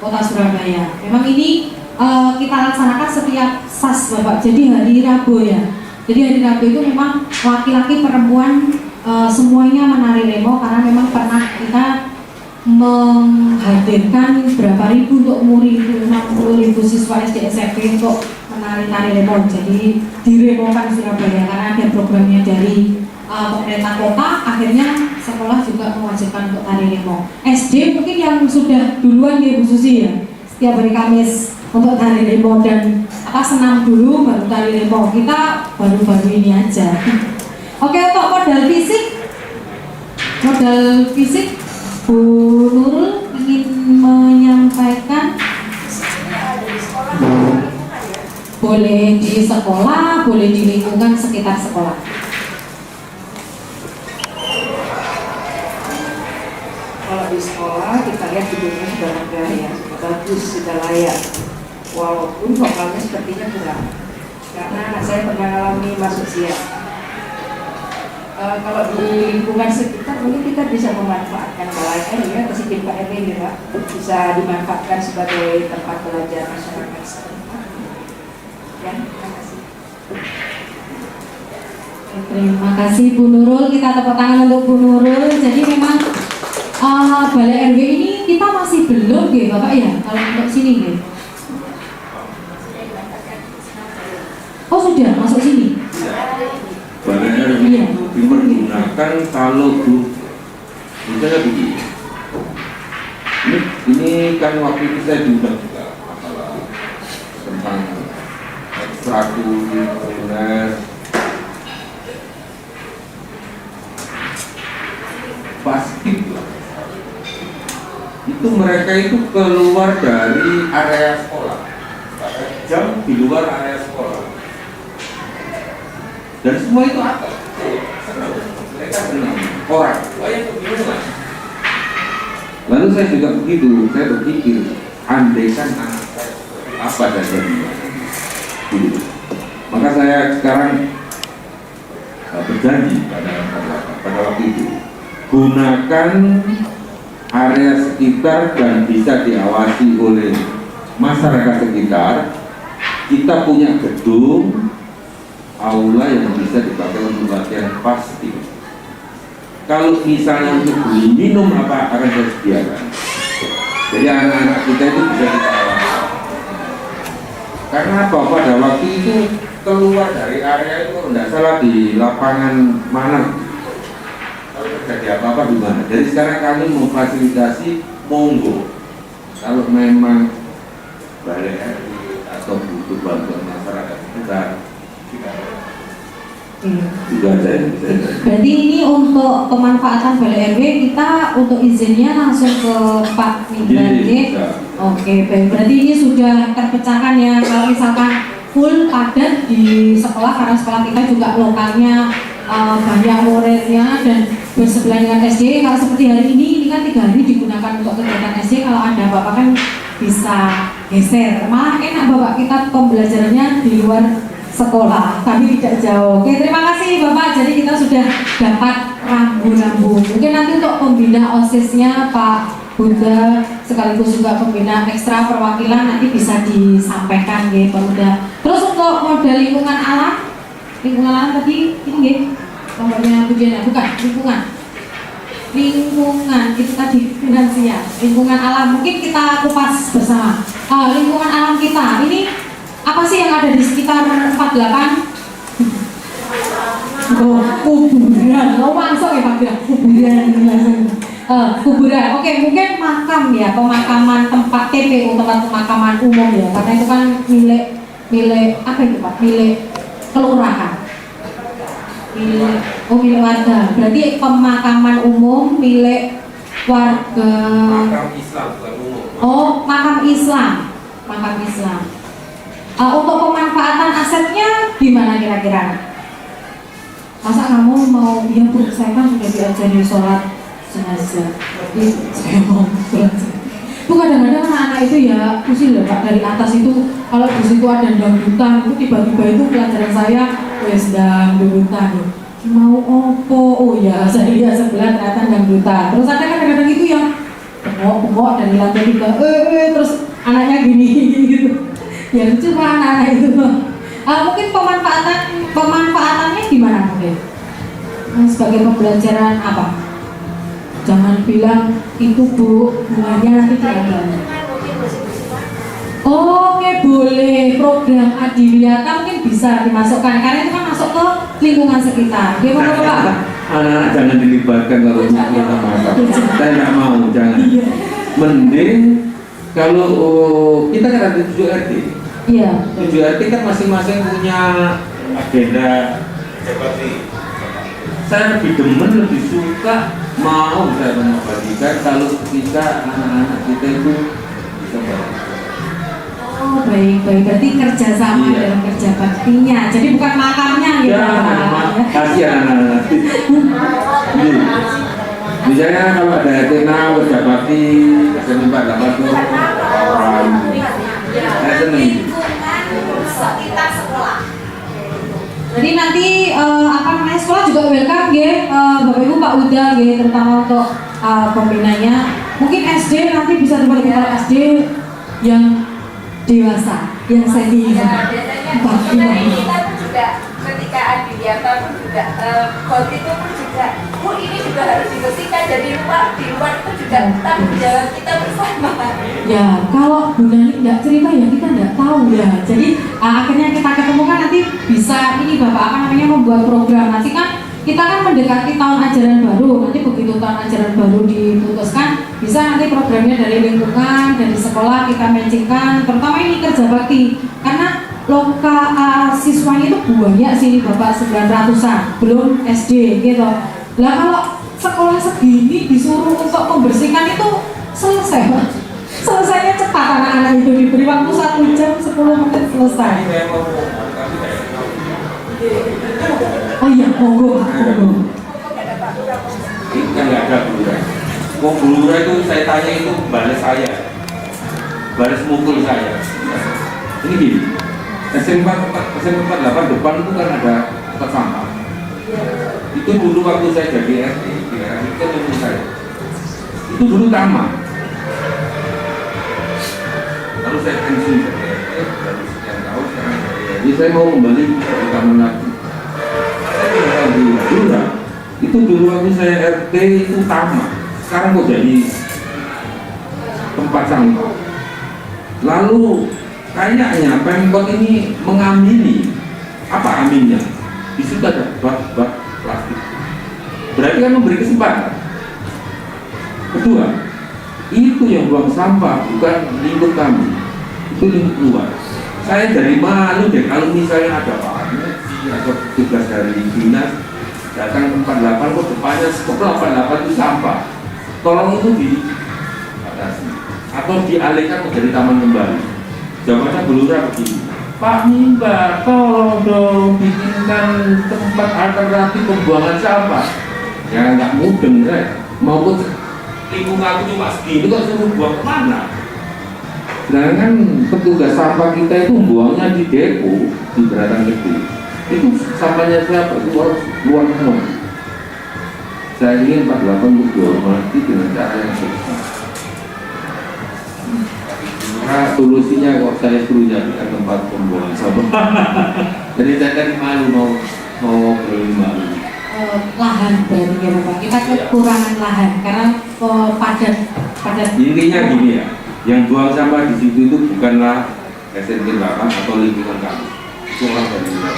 Kota Surabaya. Memang ini kita laksanakan setiap SAS, Bapak. Jadi hari Rabu ya. Jadi hari Rabu itu memang laki-laki perempuan semuanya menari remo, karena memang pernah kita menghadirkan berapa ribu untuk murid, 60.000 siswa SD SMP untuk menari-tari remo. Jadi diremokan Surabaya karena ada programnya dari pemerintah kota. Akhirnya sekolah juga mewajibkan untuk tari remo. SD mungkin yang sudah duluan ya Bu Susi ya, setiap hari Kamis untuk tari remo, dan senam dulu baru tari remo. Kita baru-baru ini aja. Oke, untuk modal fisik Bu Nurul ingin menyampaikan. Boleh di sekolah, boleh di lingkungan sekitar sekolah. Kalau di sekolah kita lihat gedungnya sudah megah ya, sudah bagus, sudah layak. Walaupun vokalnya sepertinya kurang, karena anak saya pernah mengalami masuk siap. Kalau di lingkungan sekitar mungkin kita bisa memanfaatkan balai ya, Presiden Pak RW ya Pak, bisa dimanfaatkan sebagai tempat belajar masyarakat setempat. Ya, terima kasih. Terima kasih Bu Nurul, kita tepuk tangan untuk Bu Nurul. Jadi memang balai RW ini kita masih belum ya Bapak ya, kalau untuk sini ya. Oh sudah masuk sini. Balai RW itu dipergunakan kalau misalnya begini. Ini kan waktu itu saya diundang juga masalah tentang ekstrakurikuler. Basket itu mereka itu keluar dari area sekolah, jam di luar area sekolah, dan semua itu apa? Mereka senang, orang banyak kebingungan. Lalu saya juga begitu, saya berpikir, andaikan anak saya apa dan bagaimana dulu. Maka saya sekarang berjanji pada waktu itu, gunakan area sekitar dan bisa diawasi oleh masyarakat sekitar. Kita punya gedung aula yang bisa dipakai untuk latihan pasti. Kalau misalnya untuk beli minum apa akan saya sediakan. Jadi anak-anak kita itu bisa kita awasi. Karena apa? Pada waktu itu keluar dari area itu tidak salah di lapangan mana. Kalau terjadi apa-apa di mana. Jadi sekarang kami memfasilitasi monggo. Kalau memang balai RW atau butuh bantuan masyarakat sekitar, kita juga ada. Berarti ini untuk pemanfaatan balai RW kita untuk izinnya langsung ke Pak Minggan. Oke, baik. Berarti ini sudah terpecahkan ya. Kalau misalkan full padat di sekolah, karena sekolah kita juga lokalnya banyak muridnya dan bersebelahan dengan SD. Kalau seperti hari ini kan 3 hari digunakan untuk kegiatan SD. Kalau ada Bapak kan bisa geser. Malah enak Bapak, kita pembelajarannya di luar sekolah, tapi tidak jauh. Oke, terima kasih Bapak. Jadi kita sudah dapat rambu-rambu. Mungkin nanti untuk pembina OSIS-nya Pak Bunda, sekaligus juga pembina ekstra perwakilan nanti bisa disampaikan ya Pak Bunda. Terus untuk modal lingkungan alam tadi ini nggih, nomornya tujuannya bukan lingkungan itu tadi finansial, lingkungan alam mungkin kita kupas bersama. Lingkungan alam kita ini apa sih yang ada di sekitar 48? Kuburan, lo masuk ya Pak, kuburan. kuburan. Oke, mungkin makam ya, pemakaman tempat TPU, tempat pemakaman umum ya, karena itu kan milik apa itu Pak? Milik kelurahan. Milik warga. Berarti pemakaman umum milik warga. Makam Islam bukan umum. Oh, makam Islam. Makam Islam. Untuk pemanfaatan asetnya gimana kira-kira? Masa kamu mau, ya Bu, saya kan sudah diajari sholat jenazah, jadi saya mau sholat jenazah. Itu kadang-kadang anak-anak itu ya pusing loh Pak, dari atas itu kalau di situ ada dangdutan, itu tiba-tiba itu pelajaran saya wes dangdutan. Mau opo? Oh ya, saya lihat sebelah ternyata dangdutan. Terus ada kadang-kadang itu yang bengok-bengok dari lantai 3, terus anaknya gini gitu. Ya lucu Pak anak-anak itu. Mungkin pemanfaatannya gimana mungkin? Sebagai pembelajaran apa? Jangan bilang itu Bu, bunganya nanti diambil. Oke, boleh. Program Adiwiyata mungkin bisa dimasukkan karena itu kan masuk ke lingkungan sekitar. Gimana Pak? Anak-anak jangan dilibatkan kalau kita masak. Saya nggak mau, jangan. Mending kalau kita kan ada 7 RT. Iya. 7 RT kan masing-masing punya agenda seperti. Saya lebih demen, lebih suka, mau saya membagikan kalau kita anak-anak kita itu bisa bareng. Oh baik, berarti kerjasama dalam kerja baktinya, jadi bukan makamnya gitu Pak. Kasihan anak-anak. Misalnya kalau ada Athena, kerja bakti, SMP 48 itu orang. Saya seneng. Sekitar sekolah. Jadi nanti sekolah juga welcome ya, Bapak Ibu Pak Uda ya, terutama untuk pembinanya. Mungkin SD nanti bisa diperkenalkan SD yang dewasa, yang senior. Biasanya kita pun juga ketika Adiwiyata pun juga hot itu pun juga, Bu ini juga harus dibersihkan, jadi di luar itu juga tanggung jawab kita bersama. Ya, kalau Bu Nani nggak cerita ya kita nggak tahu ya. Jadi akhirnya kita ketemukan nanti bisa ini Bapak membuat program. Nanti kan kita kan mendekati tahun ajaran baru. Nanti begitu tahun ajaran baru diputuskan, bisa nanti programnya dari lingkungan, dari sekolah kita matchingkan. Terutama ini kerja bakti, karena loka siswanya itu banyak sih Bapak, 900-an, belum SD gitu. Lah kalau sekolah segini disuruh untuk membersihkan itu selesai. Selesainya cepat, anak-anak itu diberi waktu 1 jam 10 menit selesai. Oh iya, monggo Pak. Ini kan nggak ada Bulura. Kok Bulura itu saya tanya itu balas saya, balas mukul saya. Ini gini, SMP 48 depan itu kan ada tempat sampah. Itu dulu waktu saya jadi RT, itu menurut saya. Itu dulu taman. Lalu saya pensiun dari RT, dari sekian tahun sekarang jadi saya mau kembali ke taman lagi. Saya tinggal di Bulura. Itu dulu waktu saya RT itu taman. Sekarang kok jadi tempat sampah. Lalu kayaknya Pemkot ini mengamini. Apa aminnya? Di situ ada bak plastik. Berarti kan memberi kesempatan. Kedua, itu yang buang sampah bukan lingkup kami, itu lingkup luar. Saya dari malu deh kalau misalnya ada Pak Administrasi atau tugas dari dinas datang ke 48 kok depannya sekolah 48 itu sampah. Tolong itu dibatasi atau dialihkan menjadi taman kembali. Jawabannya Bulura begini, Pak Mimbar, tolong dong bikinkan tempat alternatif pembuangan sampah. Ya nggak mudeng ya, maupun lingkungan cuma segini kok suruh buang kemana? Sedangkan petugas sampah kita itu buangnya di depo di Beratan Gede. Itu sampahnya siapa? Itu harus luar semua. Saya ingin 48 untuk dihormati dengan cara yang sukses. Nah, solusinya kok saya suruh jadikan tempat pembuangan sampah. Jadi saya tadi malu mau berlima malu. Lahan berarti ya Bapak, kita kekurangan lahan karena padat. Intinya gini ya, yang buang sampah di situ itu bukanlah SMP 8 atau lingkungan kami, itu orang dari luar.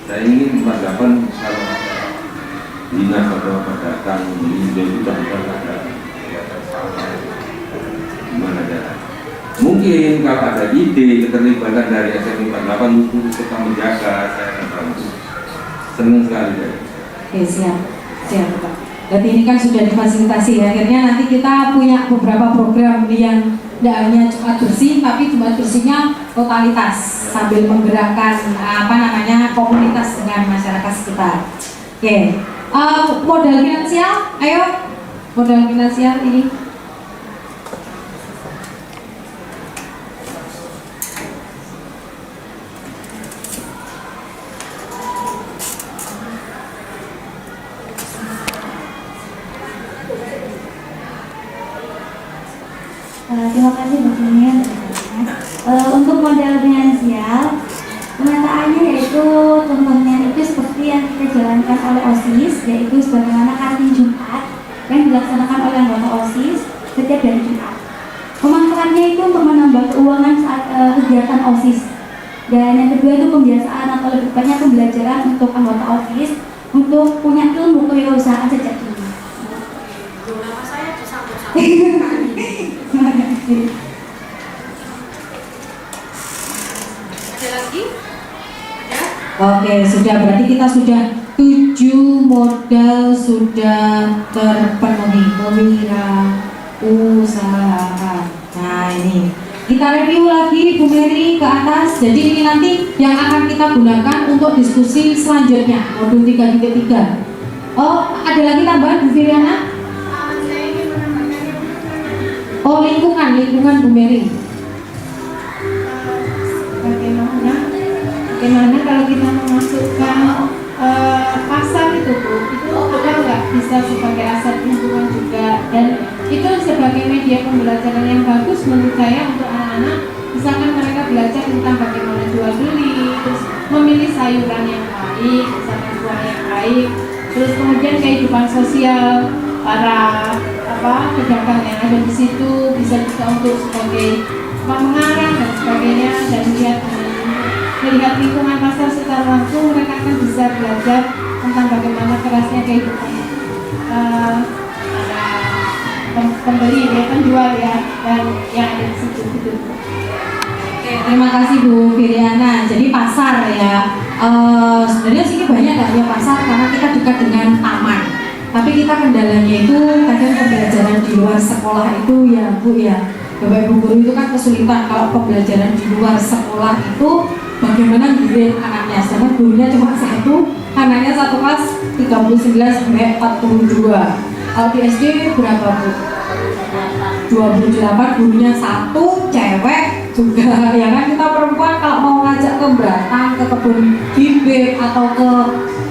Saya ingin 48 kalau dinas atau apa datang meninjau juga ada gimana cara. Mungkin kalau ada ide keterlibatan dari SMI 48 untuk kita menjaga, saya akan senang sekali dari. Oke, siap Pak. Berarti ini kan sudah difasilitasi ya. Akhirnya nanti kita punya beberapa program yang tidak hanya Jumat bersih, tapi Jumat bersihnya totalitas sambil menggerakkan komunitas dengan masyarakat sekitar. Oke, modal finansial, ayo modal finansial ini. Terima kasih Bu Junior. Untuk modal finansial, penataannya yaitu contohnya itu seperti yang kita jalankan oleh OSIS, yaitu sebagaimana kantin Jumat yang dilaksanakan oleh anggota OSIS setiap hari Jumat. Pemanfaatannya itu untuk menambah keuangan saat kegiatan OSIS. Dan yang kedua itu pembiasaan atau lebih banyak pembelajaran untuk anggota OSIS untuk punya ilmu kewirausahaan sejak dini. Nama saya disambut-sambut. Terima kasih. Ada lagi? Ada? Oke, sudah, berarti kita sudah 7 modal sudah terpenuhi. Kewirausahaan. Nah, ini kita review lagi Bu Mary ke atas. Jadi ini nanti yang akan kita gunakan untuk diskusi selanjutnya, modul 3.3. Oh, ada lagi tambahan Bu Firiana? Saya ingin menambahkan Oh, lingkungan Bu Mary. Bagaimana kalau kita memasukkan pasar itu Bu, itu kita nggak bisa sebagai aset lingkungan juga, dan itu sebagai media pembelajaran yang bagus menurut saya untuk anak-anak. Misalkan mereka belajar tentang bagaimana jual beli, terus memilih sayuran yang baik, misalkan buah yang baik, terus kemudian kehidupan sosial para pedagang yang ada di situ bisa juga untuk sebagai mengarang dan sebagainya, dan melihat lingkungan pasar secara langsung. Mereka akan bisa belajar tentang bagaimana kerasnya kehidupan pembeli ya, penjual ya, dan yang ada di situ gitu. Oke, terima kasih Bu Firiana. Jadi pasar ya, sebenarnya sih banyak nggak ya pasar karena kita dekat dengan taman. Tapi kita kendalanya itu kadang pembelajaran di luar sekolah itu ya Bu ya. Bapak Ibu guru itu kan kesulitan kalau pembelajaran di luar sekolah itu bagaimana guruin anaknya. Sedangkan gurunya cuma satu, anaknya satu kelas 39 sampai 42. Kalau di SD berapa Bu? 28, gurunya satu, cewek juga ya kan. Kita perempuan kalau mau ngajak ke Batang, ke kebun bibit atau ke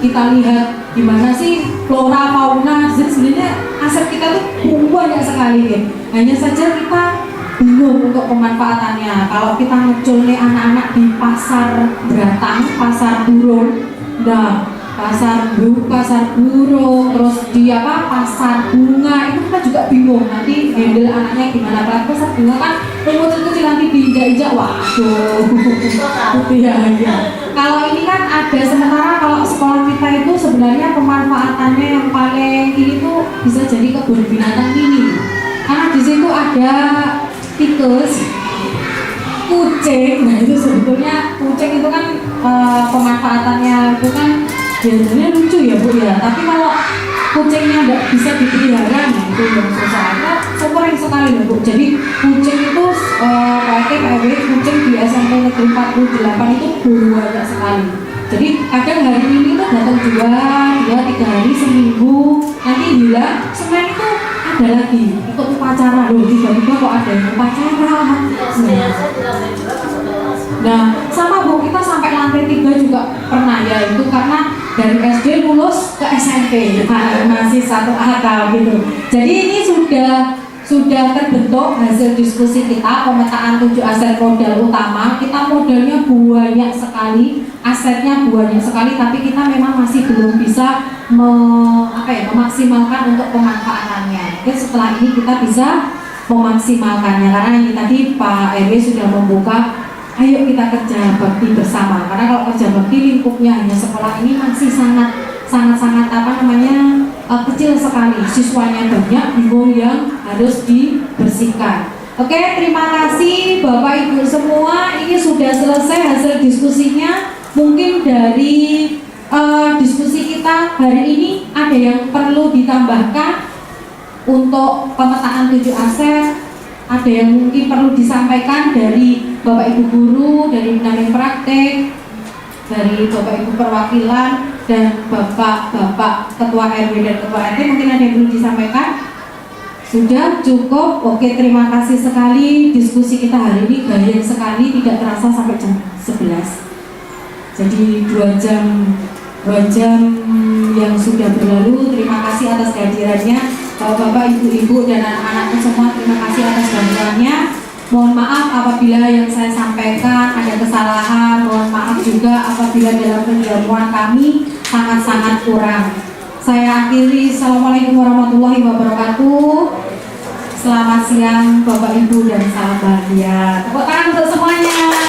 kita lihat gimana sih flora fauna, jadi sebenarnya aset kita tuh banyak sekali ya. Hanya saja kita bingung untuk pemanfaatannya. Kalau kita ngeculnya anak-anak di pasar Batang, pasar burung, pasar burung, terus di pasar bunga, itu kita juga bingung nanti handle anaknya gimana. Kalau pasar bunga kan kecil-kecil nanti diinjak-injak, waduh ya. Kalau ini kan ada, sementara kalau sekolah kita itu sebenarnya pemanfaatannya yang paling ini tuh bisa jadi kebun binatang ini, karena di situ ada tikus, kucing. Nah itu sebetulnya kucing itu kan pemanfaatannya itu kan biasanya lucu ya Bu ya, tapi kalau kucingnya nggak bisa dipelihara, nah itu yang susah. Itu sering sekali loh Bu. Jadi kucing itu PW kucing di SMP Negeri 48 itu banyak sekali. Jadi kadang hari ini tuh datang 2-3 hari, seminggu, nanti hilang. Senin itu ada lagi ikut upacara loh, tiba-tiba kok ada yang upacara. Nah sama Bu, kita sampai lantai 3 juga pernah ya, itu karena dari SD lulus ke SMP, masih satu akal gitu. Jadi ini sudah terbentuk hasil diskusi kita, pemetaan 7 aset modal utama. Kita modalnya banyak sekali, asetnya banyak sekali, tapi kita memang masih belum bisa memaksimalkan untuk pemanfaatannya. Mungkin setelah ini kita bisa memaksimalkannya, karena ini tadi Pak RW sudah membuka, ayo kita kerja bakti bersama. Karena kalau kerja bakti lingkupnya hanya sekolah ini masih sangat kecil sekali, siswanya banyak, bingung yang harus dibersihkan. Oke, terima kasih Bapak Ibu semua. Ini sudah selesai hasil diskusinya. Mungkin dari diskusi kita hari ini ada yang perlu ditambahkan untuk pemetaan 7 aset. Ada yang mungkin perlu disampaikan dari Bapak Ibu guru, dari pendamping praktek, dari Bapak Ibu perwakilan, dan Bapak Ketua RW dan Ketua RT. Mungkin ada yang perlu disampaikan? Sudah cukup. Oke, terima kasih sekali. Diskusi kita hari ini gayeng sekali, tidak terasa sampai jam 11. Jadi 2 jam yang sudah berlalu. Terima kasih atas kehadirannya Bapak, Ibu-ibu dan anak-anakku semua. Terima kasih atas bantuannya. Mohon maaf apabila yang saya sampaikan ada kesalahan. Mohon maaf juga apabila dalam penjamuan kami sangat-sangat kurang. Saya akhiri. Assalamualaikum warahmatullahi wabarakatuh. Selamat siang Bapak Ibu dan salam bahagia. Tepuk tangan untuk semuanya.